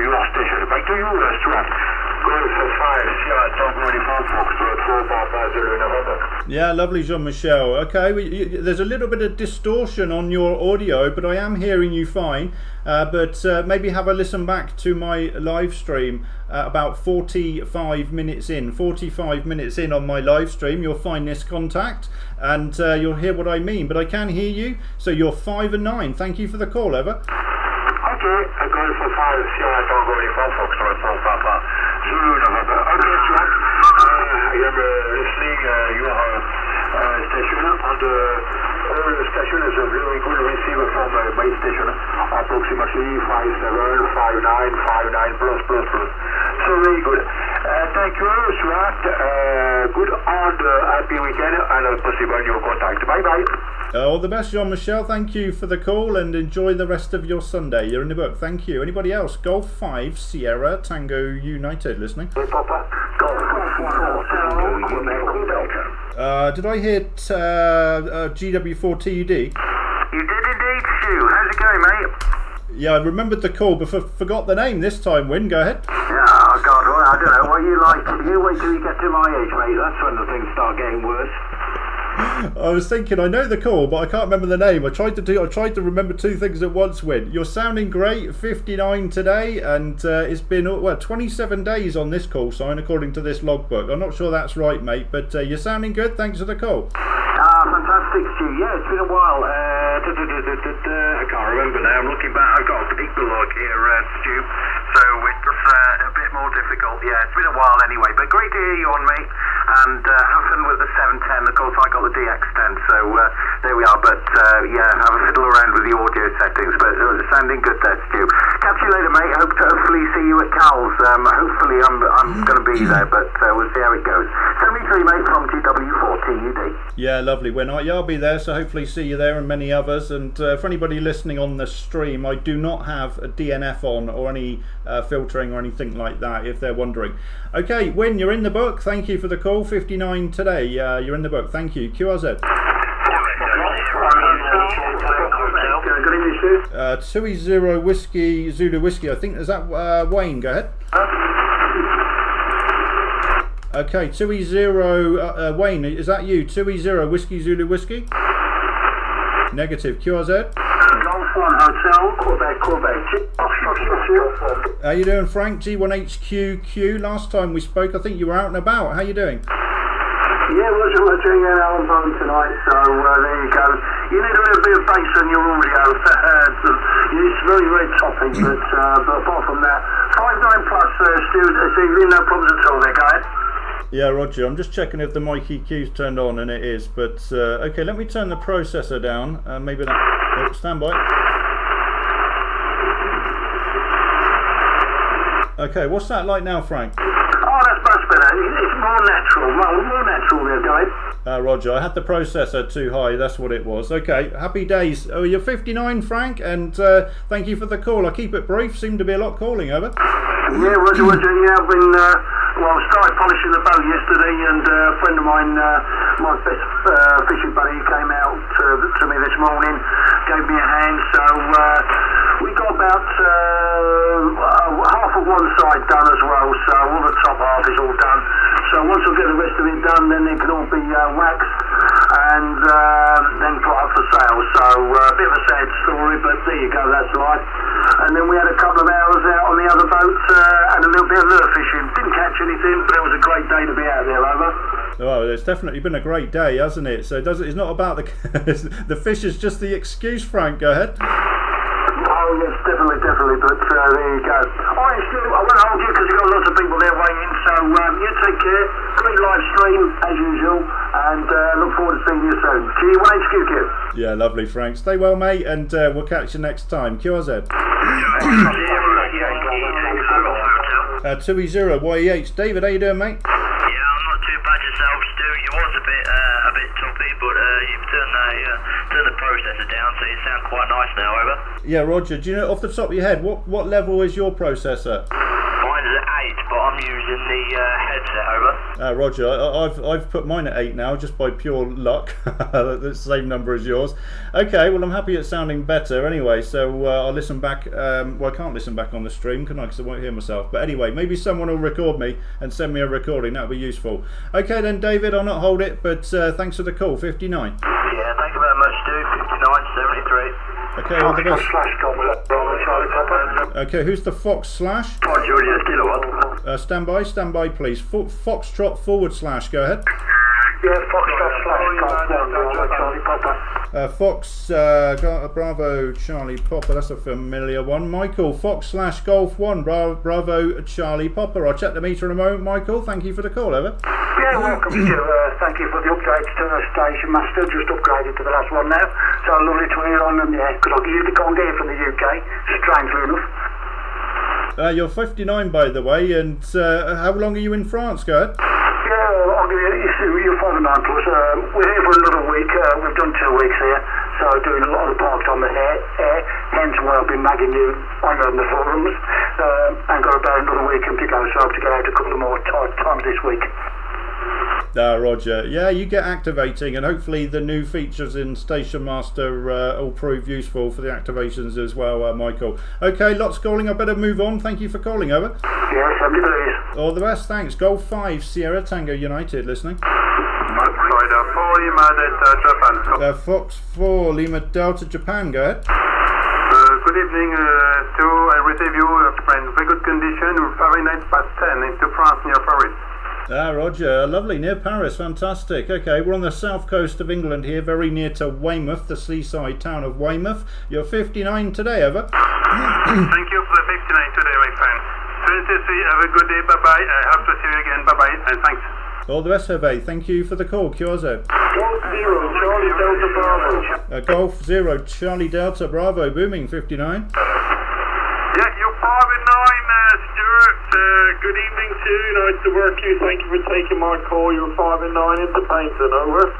your station. Back to you, Stuart. Golf 5, Sierra Tango Uniform Foxtrot 4 Papa Zulu November. Yeah, lovely, Jean-Michel. Okay, there's a little bit of distortion on your audio, but I am hearing you fine. But maybe have a listen back to my live stream about 45 minutes in. 45 minutes in on my live stream, you'll find this contact, and you'll hear what I mean. But I can hear you, so you're 5 and 9. Thank you for the call, over. Okay, Golf 5, Sierra Tango Uniform Foxtrot 4 Papa Zulu November. Okay, Stuart. I am listening your station, and all the station is a very good receiver from my station, approximately 575959 plus. So very good. Thank you, Stuart. Good and happy weekend, and possible your contact. Bye bye. All the best, Jean-Michel. Thank you for the call, and enjoy the rest of your Sunday. You're in the book. Thank you. Anybody else? Golf 5 Sierra Tango United listening. Hey, Papa. Golf 4 Tango United. Did I hit GW4TUD? You did indeed, Stu. How's it going, mate? Yeah, I remembered the call, but forgot the name this time. Win, go ahead. Yeah, oh God, well, I don't know what you like. You wait till you get to my age, mate. That's when the things start getting worse. I was thinking, I know the call, but I can't remember the name. I tried to remember two things at once. Win, you're sounding great. 59 today, and it's been 27 days on this call sign according to this logbook. I'm not sure that's right, mate, but you're sounding good. Thanks for the call. Fantastic, Stu. Yeah, it's been a while. I can't remember now. I'm looking back. I've got a particular log here, Stu. So it's just a bit more difficult. Yeah, it's been a while anyway. But great to hear you on, mate. And have fun with the 710. Of course, I got the DX10. So there we are. But yeah, have a fiddle around with the audio settings. But sounding good there, Stu. Catch you later, mate. Hope to hopefully see you at Cal's. Hopefully I'm going to be there. But we'll see how it goes. 73, mate, from GW4TUD. Yeah, lovely. I'll be there, so hopefully see you there and many others. And for anybody listening on the stream, I do not have a DNF on or any filtering or anything like that, if they're wondering. Okay, Win, you're in the book. Thank you for the call. 59 today. You're in the book. Thank you. QRZ. 20 Whiskey Zulu Whiskey. I think, is that Wayne? Go ahead. Okay, 20 Wayne, is that you? 20 Whiskey Zulu Whiskey? Negative. QRZ? Golf 1 Hotel, Quebec. How you doing, Frank? G1HQQ. Last time we spoke, I think you were out and about. How you doing? Yeah, we're doing an album tonight, so there you go. You need a little bit of bass on your audio. It's very, very toppy, but apart from that, 5.9 plus, Stu, this evening, no problems at all there, guys. Yeah, Roger, I'm just checking if the mic EQ's turned on, and it is, but okay, let me turn the processor down, maybe that, stand by. Okay, what's that like now, Frank? Oh, that's much better, it's more natural there, guys. Roger, I had the processor too high, that's what it was. Okay, happy days. Oh, you're 59, Frank, and thank you for the call. I'll keep it brief, seemed to be a lot calling, over. Yeah, Roger, yeah, I've been, well, I started polishing the boat yesterday, and a friend of mine, my best fishing buddy, came out to me this morning, gave me a hand, so we got about half of one side done as well, so all the top half is all done. So once I get the rest of it done, then it can all be waxed and then put up for sale. So a bit of a sad story, but there you go, that's life. And then we had a couple of hours out on the other boat and a little bit of lure fishing. Didn't catch anything, but it was a great day to be out there, over. Oh, it's definitely been a great day, hasn't it? So it's not about the fish is just the excuse, Frank. Go ahead. Oh yes, definitely, but there you go. Alright, Stu, I won't hold you because you've got lots of people there waiting, so you take care. Great live stream, as usual, and look forward to seeing you soon. G1HQQ. Yeah, lovely, Frank. Stay well, mate, and we'll catch you next time. QRZ. 2E0 YEH. David, how you doing, mate? Yeah, I'm not too bad yourself, Stu. You was a bit toppy, but you've turned the processor down, so you sound quite nice now, over. Yeah, Roger, do you know off the top of your head what level is your processor? Mine's at but I'm using the headset, over. Roger, I've put mine at 8 now, just by pure luck. That's the same number as yours. Okay, well I'm happy it's sounding better anyway, so I'll listen back. Well, I can't listen back on the stream, can I, because I won't hear myself. But anyway, maybe someone will record me and send me a recording, that'll be useful. Okay then, David, I'll not hold it, but thanks for the call, 59. Yeah, thank you very much, Stu. 5973. Okay, all the best. Okay, who's the Fox slash? Julius Kilo. Stand by please. Foxtrot / go ahead. Yeah, Foxtrot / Fox Bravo Charlie Popper, that's a familiar one. Michael, Fox / Golf 1 Bravo Charlie Popper. I'll check the meter in a moment. Michael, thank you for the call, over. Yeah, welcome to thank you for the upgrade to the station master, just upgraded to the last one now, so lovely to hear on them, yeah, because I usually can't get it from the UK, strangely enough. You're 59 by the way, and how long are you in France? Go ahead. Yeah, I'll give you 5 and 9 plus. We're here for another week. We've done 2 weeks here, so doing a lot of part time air. Hence why I've been nagging you on the forums, and got about another weekend to go. So I hope to get out a couple of more times this week. Roger. Yeah, you get activating, and hopefully the new features in Station Master will prove useful for the activations as well, Michael. Okay, lots calling. I better move on. Thank you for calling, over. Yes, 70 please. All the best, thanks. Golf 5 Sierra Tango United, listening. Japan. Fox 4 Lima Delta Japan, go ahead. Good evening, Stu. I receive you, friend. Very good condition. Fahrenheit +10 into France near Paris. Roger, lovely, near Paris, fantastic. Okay, we're on the south coast of England here, very near to Weymouth, the seaside town of Weymouth. You're 59 today, over. Thank you for the 59 today, my friend. 23, have a good day, bye-bye. I hope to see you again, bye-bye, and thanks. All the best, Hervé. Thank you for the call, QRZ. Golf 0, Charlie Delta Bravo. Golf 0, Charlie Delta Bravo, booming, 59. Yeah, you're 5 and 9, Stuart. Good evening to you. Nice to work you. Thank you for taking my call. You're 5 and 9 into Paynton, over.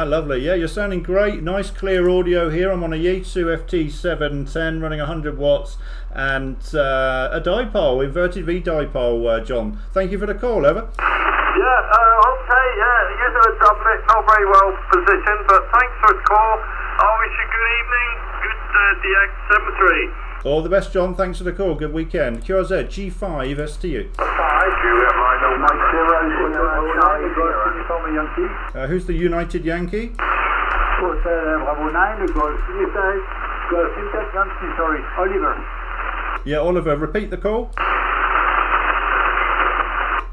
Lovely. Yeah, you're sounding great. Nice clear audio here. I'm on a Yaesu FT710 running 100 watts and a dipole, inverted V dipole, John. Thank you for the call, over. Yeah, okay, yeah, you do a double, not very well positioned, but thanks for the call. I wish you good evening, good DX73. All the best, John. Thanks for the call. Good weekend. QRZ G5STU. Who's the United Yankee? Oliver. Yeah, Oliver. Repeat the call.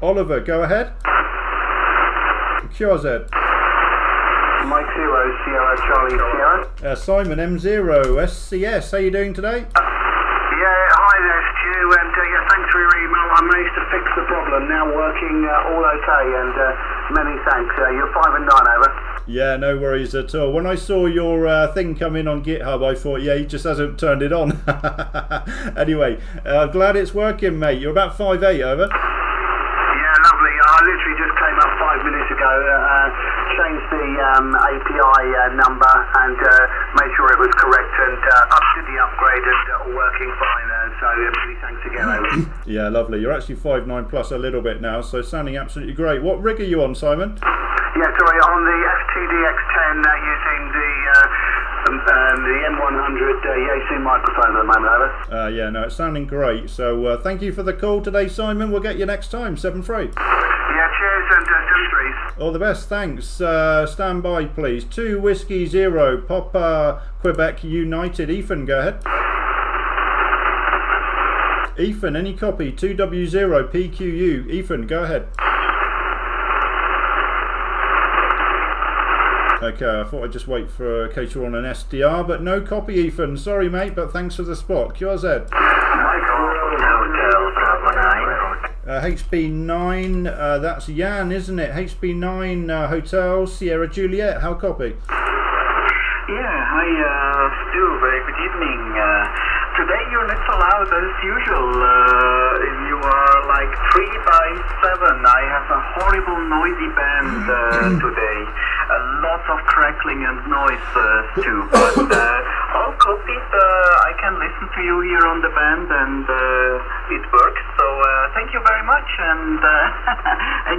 Oliver, go ahead. QRZ. Mike 0, Sierra Charlie Sierra. Simon M0 SCS. How you doing today? Yeah, hi there, Stu, and yeah, thanks for your email. I managed to fix the problem. Now working all okay, and many thanks. You're 5 and 9, over. Yeah, no worries at all. When I saw your thing come in on GitHub, I thought, yeah, he just hasn't turned it on. Anyway, glad it's working, mate. You're about 5'8", over. Yeah, lovely. I literally just came up 5 minutes ago, changed the API number and made sure it was correct, and up to the upgrade and all working fine. So many thanks again, over. Yeah, lovely. You're actually 5'9" plus a little bit now, so sounding absolutely great. What rig are you on, Simon? Yeah, sorry, on the FTDX10 using the M100 Yaesu microphone at the moment, over. Yeah, no, it's sounding great. So thank you for the call today, Simon. We'll get you next time, 7-3. Yeah, cheers and 2-3s. All the best, thanks. Stand by, please. 2 Whiskey 0, Papa Quebec United. Ethan, go ahead. Ethan, any copy? 2W0 PQU. Ethan, go ahead. Okay, I thought I'd just wait for in case you're on an SDR, but no copy, Ethan. Sorry, mate, but thanks for the spot. QRZ. HB9, that's Jan, isn't it? HB9 Hotel Sierra Juliet. How copy? Yeah, hi, Stu. Very good evening. Today you're not allowed as usual. You are Mike. 3 by 7. I have a horrible noisy band today. Lots of crackling and noise, Stu. But all copied. I can listen to you here on the band, and it works. So thank you very much, and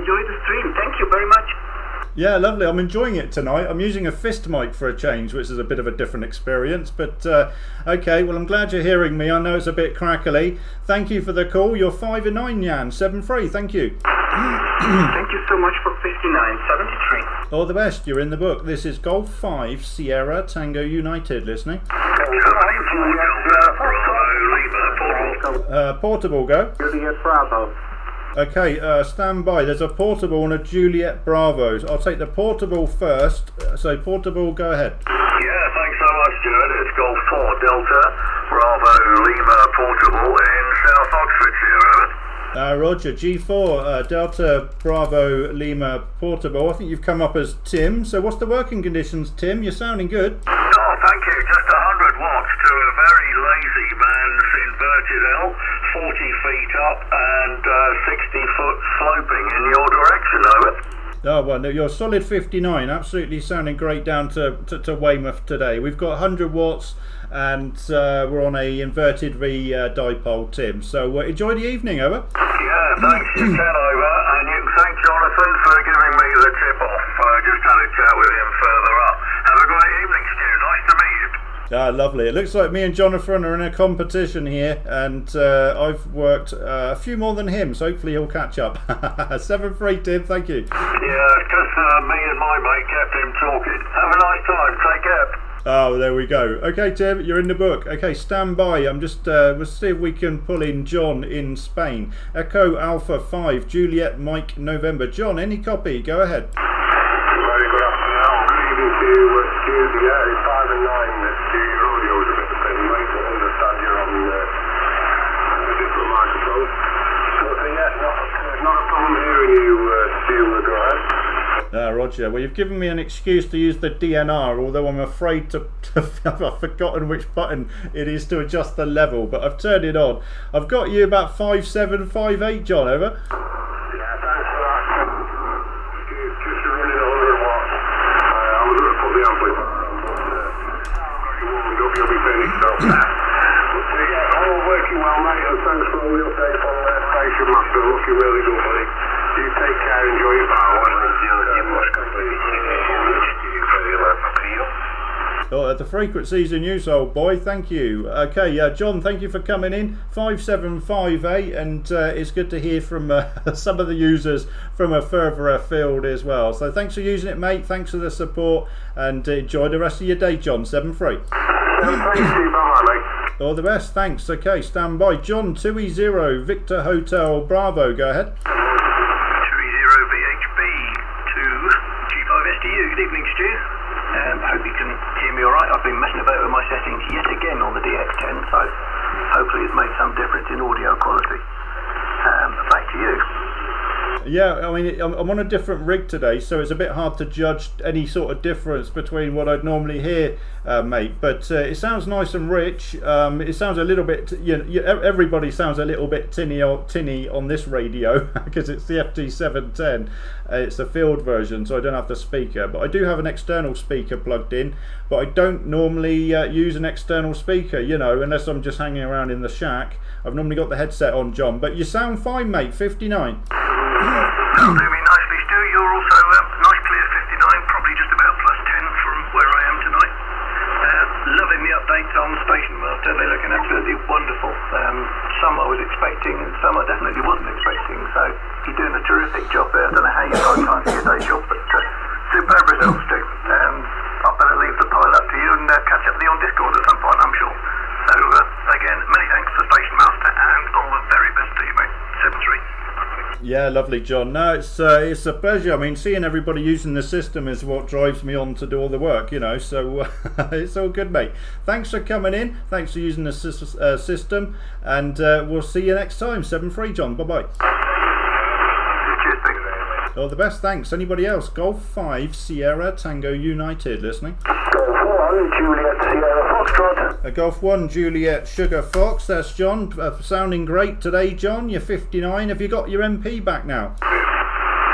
enjoy the stream. Thank you very much. Yeah, lovely. I'm enjoying it tonight. I'm using a fist mic for a change, which is a bit of a different experience. But okay, well, I'm glad you're hearing me. I know it's a bit crackly. Thank you for the call. You're 5 and 9, Jan. 7-3. Thank you. Thank you so much for 5973. All the best. You're in the book. This is Golf 5 Sierra Tango United listening. Portable, go. Juliet Bravo. Okay, stand by. There's a portable and a Juliet Bravo. I'll take the portable first. So portable, go ahead. Yeah, thanks so much, Stuart. It's Golf 4 Delta Bravo Lima Portable in South Oxfordshire, over. Roger, G4 Delta Bravo Lima Portable. I think you've come up as Tim. So what's the working conditions, Tim? You're sounding good. Oh, thank you. Just 100 watts to a very lazy man's inverted L, 40 feet up and 60 foot sloping in your direction, over. Oh, well, no, you're solid 59. Absolutely sounding great down to Weymouth today. We've got 100 watts and we're on a inverted V dipole, Tim. So enjoy the evening, over. Yeah, thanks, you can, over. And you can thank Jonathan for giving me the tip off. I just had a chat with him further up. Have a great evening, Stu. Nice to meet you. Ah, lovely. It looks like me and Jonathan are in a competition here, and I've worked a few more than him, so hopefully he'll catch up. 7-3, Tim. Thank you. Yeah, because me and my mate kept him talking. Have a nice time. Take care. Oh, there we go. Okay, Tim, you're in the book. Okay, stand by. I'm just, we'll see if we can pull in John in Spain. Echo Alpha 5, Juliet Mike November. John, any copy? Go ahead. Very good afternoon. Good evening to you, Stu. Yeah, it's 5 and 9. The audio is a bit thin, mate. I understand you're on a different microphone. So, yeah, not a problem hearing you, Stu. Go ahead. Roger. Well, you've given me an excuse to use the DNR, although I'm afraid to I've forgotten which button it is to adjust the level, but I've turned it on. I've got you about 5.7, 5.8, John, over. Yeah, thanks for that. Just running 100 watts. I was going to put the amplifier on, but you warmed up, you'll be finished up. But yeah, all working well, mate, and thanks for all the updates on Station Master. Looking really good, buddy. You take care, enjoy your power. Oh, the frequencies in use, old boy. Thank you. Okay, John, thank you for coming in. 5758, and it's good to hear from some of the users from a further afield as well. So thanks for using it, mate. Thanks for the support, and enjoy the rest of your day, John. 7-3. All the best. Thanks. Okay, stand by. John 2E0 Victor Hotel Bravo. Go ahead. 2E0 VHB to G5STU. Good evening, Stu. I hope you can hear me alright. I've been messing about with my settings yet again on the DX10, so hopefully it's made some difference in audio quality. Back to you. Yeah, I mean, I'm on a different rig today, so it's a bit hard to judge any sort of difference between what I'd normally hear, mate. But it sounds nice and rich. It sounds a little bit, everybody sounds a little bit tinny on this radio because it's the FT710. It's a field version, so I don't have the speaker. But I do have an external speaker plugged in, but I don't normally use an external speaker, unless I'm just hanging around in the shack. I've normally got the headset on, John. But you sound fine, mate. 59. That'll do me nicely, Stu. You're also nice clear 59, probably just about +10 from where I am tonight. Loving the updates on Station Master. They're looking absolutely wonderful. Some I was expecting and some I definitely wasn't expecting. So you're doing a terrific job there. I don't know how you find time for your day job, but superb results, Stu. I'll better leave the pile up to you and catch up with you on Discord at some point, I'm sure. So again, many thanks to Station Master and all the very best to you, mate. 7-3. Yeah, lovely, John. No, it's a pleasure. I mean, seeing everybody using the system is what drives me on to do all the work, so it's all good, mate. Thanks for coming in. Thanks for using the system, and we'll see you next time. 7-3, John. Bye-bye. Cheers, All the best. Thanks. Anybody else? Golf 5 Sierra Tango United listening. Golf 1 Juliet Sierra Foxtrot. Golf 1 Juliet Sugar Fox. That's John. Sounding great today, John. You're 59. Have you got your MP back now?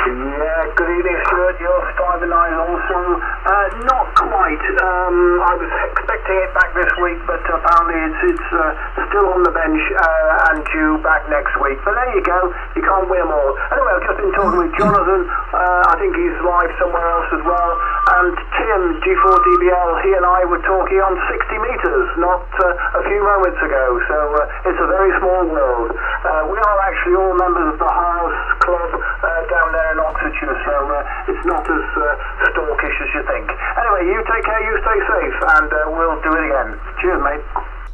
Yeah, good evening, Stuart. You're 5 and 9 also. Not quite. I was expecting it back this week, but apparently it's still on the bench and due back next week. But there you go. You can't win them all. Anyway, I've just been talking with Jonathan. I think he's live somewhere else as well. And Tim, G4DBL, he and I were talking on 60 metres not a few moments ago. So it's a very small world. We are actually all members of the House Club down there in Oxfordshire, so it's not as stalkish as you think. Anyway, you take care, you stay safe, and we'll do it again. Cheers, mate.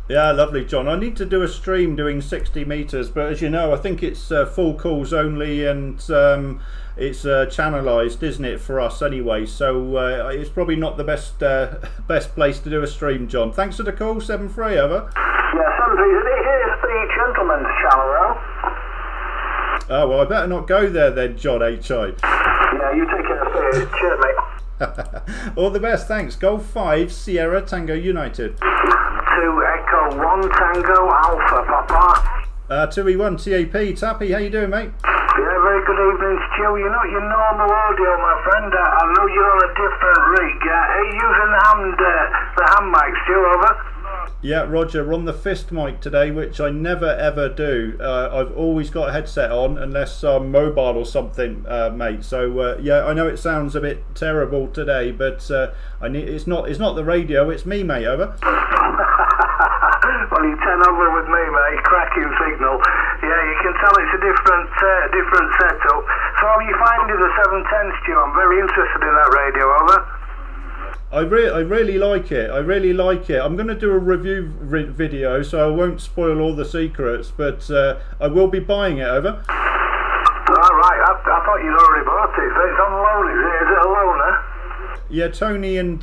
Yeah, lovely, John. I need to do a stream doing 60 metres, but as you know, I think it's full calls only, and it's channelized, isn't it, for us anyway? So it's probably not the best place to do a stream, John. Thanks for the call. 7-3, over. Yeah, 7-3. It is the gentleman's channel, though. Oh, well, I better not go there then, John H.I. Yeah, you take care. Cheers, mate. All the best, thanks. Golf 5 Sierra Tango United. 2 Echo 1 Tango Alpha, Papa. 2E1 TAP. Tappy, how you doing, mate? Yeah, very good evening, Stu. You're not your normal audio, my friend. I know you're on a different rig. Are you using the hand mic, Stu, over? Yeah, Roger, we're on the fist mic today, which I never ever do. I've always got a headset on unless I'm mobile or something, mate. So yeah, I know it sounds a bit terrible today, but it's not the radio, it's me, mate. Over. Well, you 10 over with me, mate. Cracking signal. Yeah, you can tell it's a different setup. So how are you finding the 710, Stu? I'm very interested in that radio, over. I really like it. I really like it. I'm going to do a review video, so I won't spoil all the secrets, but I will be buying it, over. All right, I thought you'd already bought it. So it's on loan, is it? Is it a loaner? Yeah, Tony and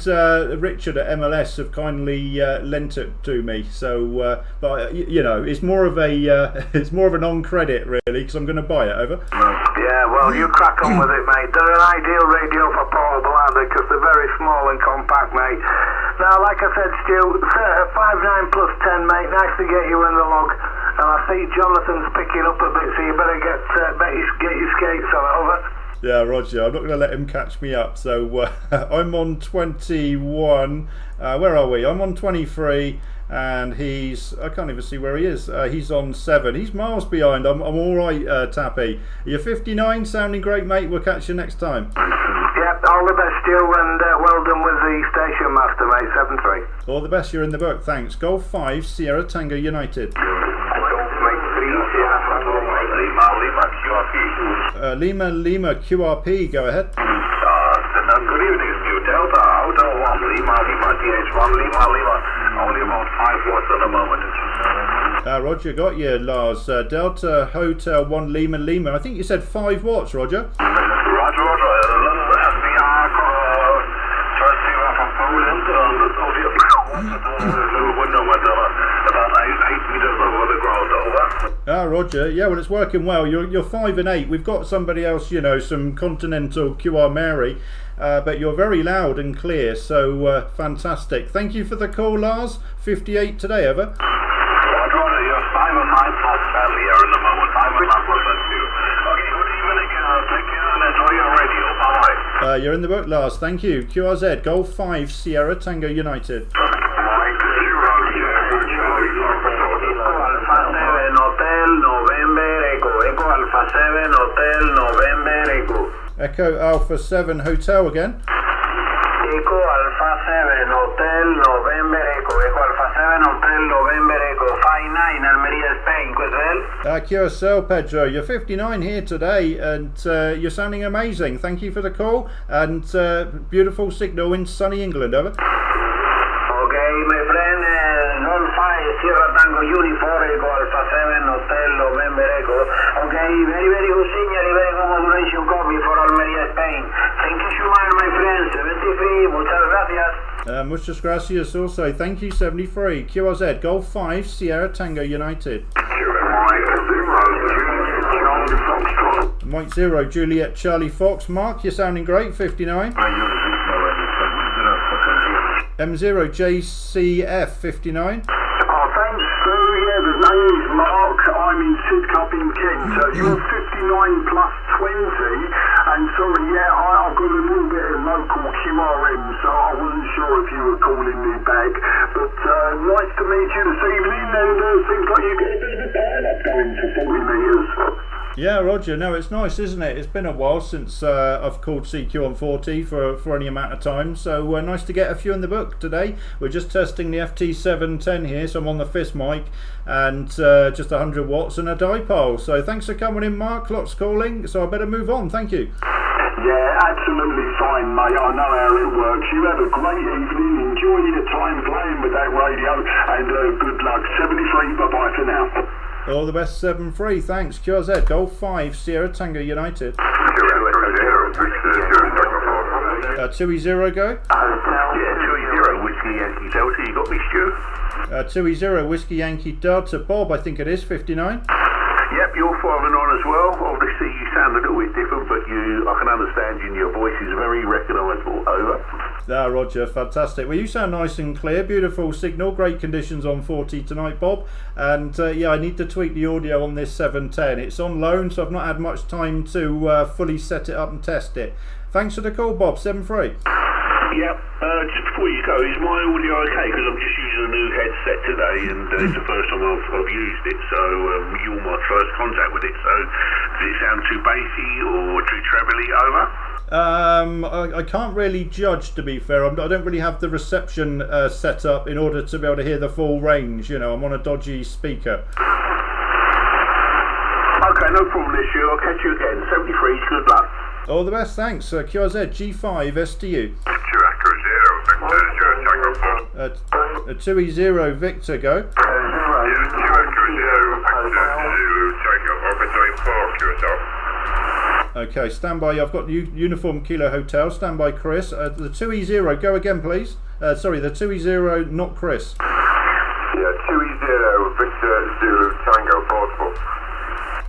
Richard at MLS have kindly lent it to me. So, but you know, it's more of an on credit really, because I'm going to buy it, over. Yeah, well, you crack on with it, mate. They're an ideal radio for portable, aren't they? Because they're very small and compact, mate. Now, like I said, Stu, 5-9 plus 10, mate. Nice to get you in the log. And I see Jonathan's picking up a bit, so you better get your skates on, over. Yeah, Roger, I'm not going to let him catch me up. So I'm on 21. Where are we? I'm on 23, and I can't even see where he is. He's on 7. He's miles behind. I'm all right, Tappy. You're 59, sounding great, mate. We'll catch you next time. Yep, all the best, Stu, and well done with the station master, mate. 7-3. All the best, you're in the book, thanks. Golf 5 Sierra Tango United. Lima QRP, go ahead. Good evening, Stu. Delta Hotel 1 Lima TH1 Lima. Only about 5 watts at the moment. Roger, got you, Lars. Delta Hotel 1 Lima. I think you said 5 watts, Roger. Roger. From Poland. Little window went about 8 meters over the ground, over. Roger. Yeah, well, it's working well. You're 5 and 8. We've got somebody else, you know, some Continental QR Mary, but you're very loud and clear, so fantastic. Thank you for the call, Lars. 58 today, over. Roger, you're 5 and 9 plus sadly here in the moment. 5 and 9 plus 2. Okay, good evening. Take care and enjoy your radio. Bye. You're in the book, Lars. Thank you. QRZ, Golf 5 Sierra Tango United. Echo Alpha 7 Hotel again. Echo Alpha 7 Hotel November Echo. Echo Alpha 7 Hotel November Echo. 5-9 Almeria, Spain. QSL. QSL, Pedro. You're 59 here today, and you're sounding amazing. Thank you for the call, and beautiful signal in sunny England, over. Okay, my friend. Golf 5 Sierra Tango Uniform Echo Alpha 7 Hotel November Echo. Okay, very good signal, very good modulation copy for Almeria, Spain. Thank you so much, my friend. 73, muchas gracias. Muchas gracias also. Thank you, 73. QRZ, Golf 5 Sierra Tango United. Mike 0, Juliet Charlie Fox. Mark, you're sounding great, 59. M0JCF59. Oh, thanks, Stu. Yeah, the name is Mark. I'm in Sidcup in Kent. You're 59 plus 20. And sorry, yeah, I've got a little bit of local QRM, so I wasn't sure if you were calling me back. But nice to meet you this evening, and seems like you get a bit of a pile up going for 40 metres. Yeah, Roger. No, it's nice, isn't it? It's been a while since I've called CQ on 40 for any amount of time. So nice to get a few in the book today. We're just testing the FT710 here, so I'm on the FIS mic and just 100 watts and a dipole. So thanks for coming in, Mark. Lots calling, so I better move on. Thank you. Yeah, absolutely fine, mate. I know how it works. You have a great evening. Enjoy your time playing with that radio, and good luck. 73. Bye-bye for now. All the best, 7-3. Thanks. QRZ, Golf 5, Sierra Tango United. 2E0 go. Yeah, 2E0 Whiskey Yankee Delta. You got me, Stu? 2E0 Whiskey Yankee Delta. Bob, I think it is 59. Yep, you're firing on as well. Obviously, you sound a little bit different, but I can understand you, and your voice is very recognisable. Over. Roger, fantastic. Well, you sound nice and clear. Beautiful signal. Great conditions on 40 tonight, Bob. And yeah, I need to tweak the audio on this 710. It's on loan, so I've not had much time to fully set it up and test it. Thanks for the call, Bob. 7-3. Yep, just before you go, is my audio okay? Because I'm just using a new headset today, and it's the first time I've used it, so you're my first contact with it, so does it sound too bassy or too trebly? Over? I can't really judge, to be fair. I don't really have the reception set up in order to be able to hear the full range. You know, I'm on a dodgy speaker. Okay, no problem, issue. I'll catch you again. 73, good luck. All the best, thanks. QRZ G5STU. 2E0 Victor, go. Okay, stand by. I've got Uniform Kilo Hotel. Stand by, Chris. The 2E0, go again, please. Sorry, the 2E0, not Chris. Yeah, 2E0 Victor Zulu Tango Portable.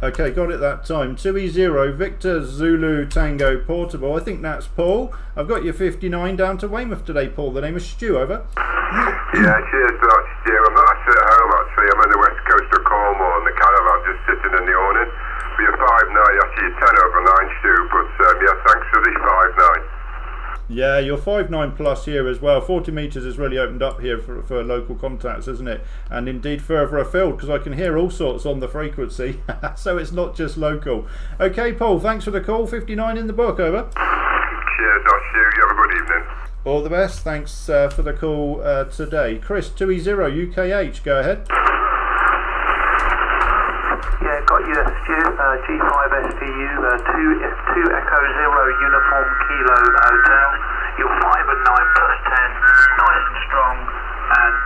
Okay, got it that time. 2E0 Victor Zulu Tango Portable. I think that's Paul. I've got your 59 down to Weymouth today, Paul. The name is Stu, over. Yeah, cheers for that, Stu. I'm not actually at home, actually. I'm on the west coast of Cornwall in the caravan, just sitting in the awning. For your 5-9, actually you're 10 over 9, Stu, but yeah, thanks for the 5-9. Yeah, you're 5'9" plus here as well. 40 metres has really opened up here for local contacts, isn't it? And indeed further afield, because I can hear all sorts on the frequency. So it's not just local. Okay, Paul, thanks for the call. 59 in the book, over. Cheers, Stu. You have a good evening. All the best. Thanks for the call today. Chris, 2E0 UKH, go ahead. Yeah, got you, Stu. G5STU, 2 Echo 0 Uniform Kilo Hotel. You're 5 and 9 plus 10, nice and strong, and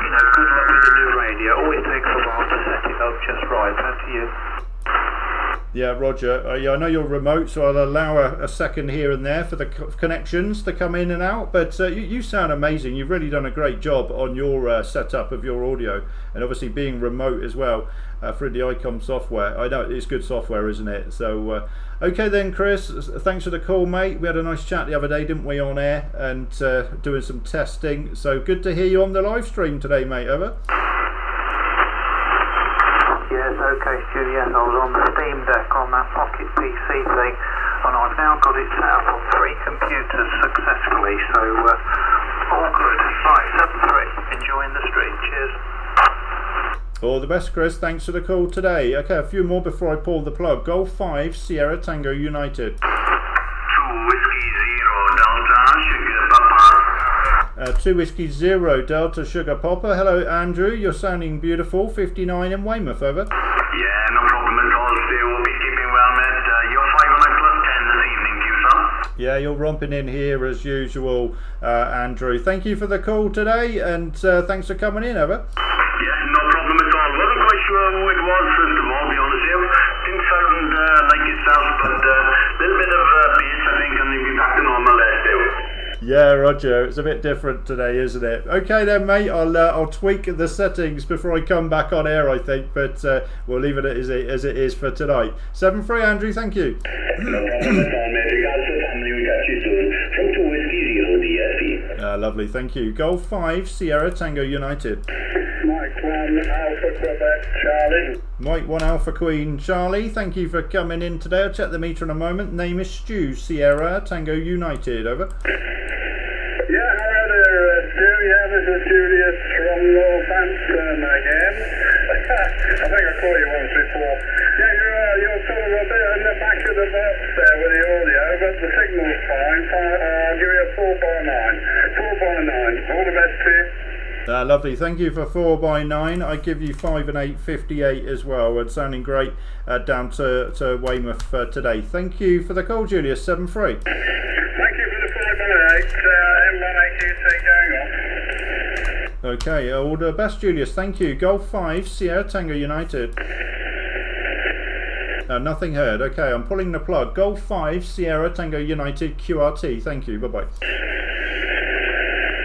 you know, good luck with the new radio. Always takes a while to set it up just right. Back to you. Yeah, Roger. Yeah, I know you're remote, so I'll allow a second here and there for the connections to come in and out. But you sound amazing. You've really done a great job on your setup of your audio, and obviously being remote as well through the ICOM software. I know it's good software, isn't it? So, okay then, Chris. Thanks for the call, mate. We had a nice chat the other day, didn't we, on air, and doing some testing. So good to hear you on the live stream today, mate. Over. Yes, okay, Stu, yes, I was on the Steam Deck on that Pocket PC thing, and I've now got it set up on 3 computers successfully, so all good. Right, 7-3, enjoying the stream, cheers. All the best, Chris. Thanks for the call today. Okay, a few more before I pull the plug. Golf 5, Sierra Tango United. 2 Whiskey 0 Delta, Sugar Papa. 2 Whiskey 0 Delta Sugar Popper. Hello, Andrew. You're sounding beautiful. 59 in Weymouth, over. Yeah, no problem at all, Stu. We'll be keeping well, mate. You're 5 and 9 plus 10 this evening, you, sir. Yeah, you're romping in here as usual, Andrew. Thank you for the call today, and thanks for coming in, over. Yeah, no problem at all. Wasn't quite sure who it was, first of all, to be honest with you. Didn't sound like yourself, but a little bit of bass, I think, and you'll be back to normal there, Stu. Yeah, Roger. It's a bit different today, isn't it? Okay then, mate. I'll tweak the settings before I come back on air, I think, but we'll leave it as it is for tonight. 7-3, Andrew. Thank you. No problem at all, mate. Regards to the family, we got you soon. From 2 Whiskey 0 DSE. Lovely, thank you. Golf 5 Sierra Tango United. Mike 1 Alpha Quebec Charlie. Mike 1 Alpha Queen Charlie, thank you for coming in today. I'll check the meter in a moment. Name is Stu Sierra Tango United, over. Yeah, hello there, Stu. Yeah, this is Julius from Northampton again. I think I caught you once before. Yeah, you're sort of a bit in the back of the box there with the audio, but the signal's fine. I'll give you a 4x9. 4x9. All the best to you. Lovely, thank you for 4x9. I give you 5 and 8, 58 as well. It's sounding great down to Weymouth today. Thank you for the call, Julius, 7-3. Thank you for the 4x8. M1AQC going off. Okay, all the best, Julius. Thank you. Golf 5 Sierra Tango United. Nothing heard. Okay, I'm pulling the plug. Golf 5 Sierra Tango United QRT. Thank you. Bye-bye.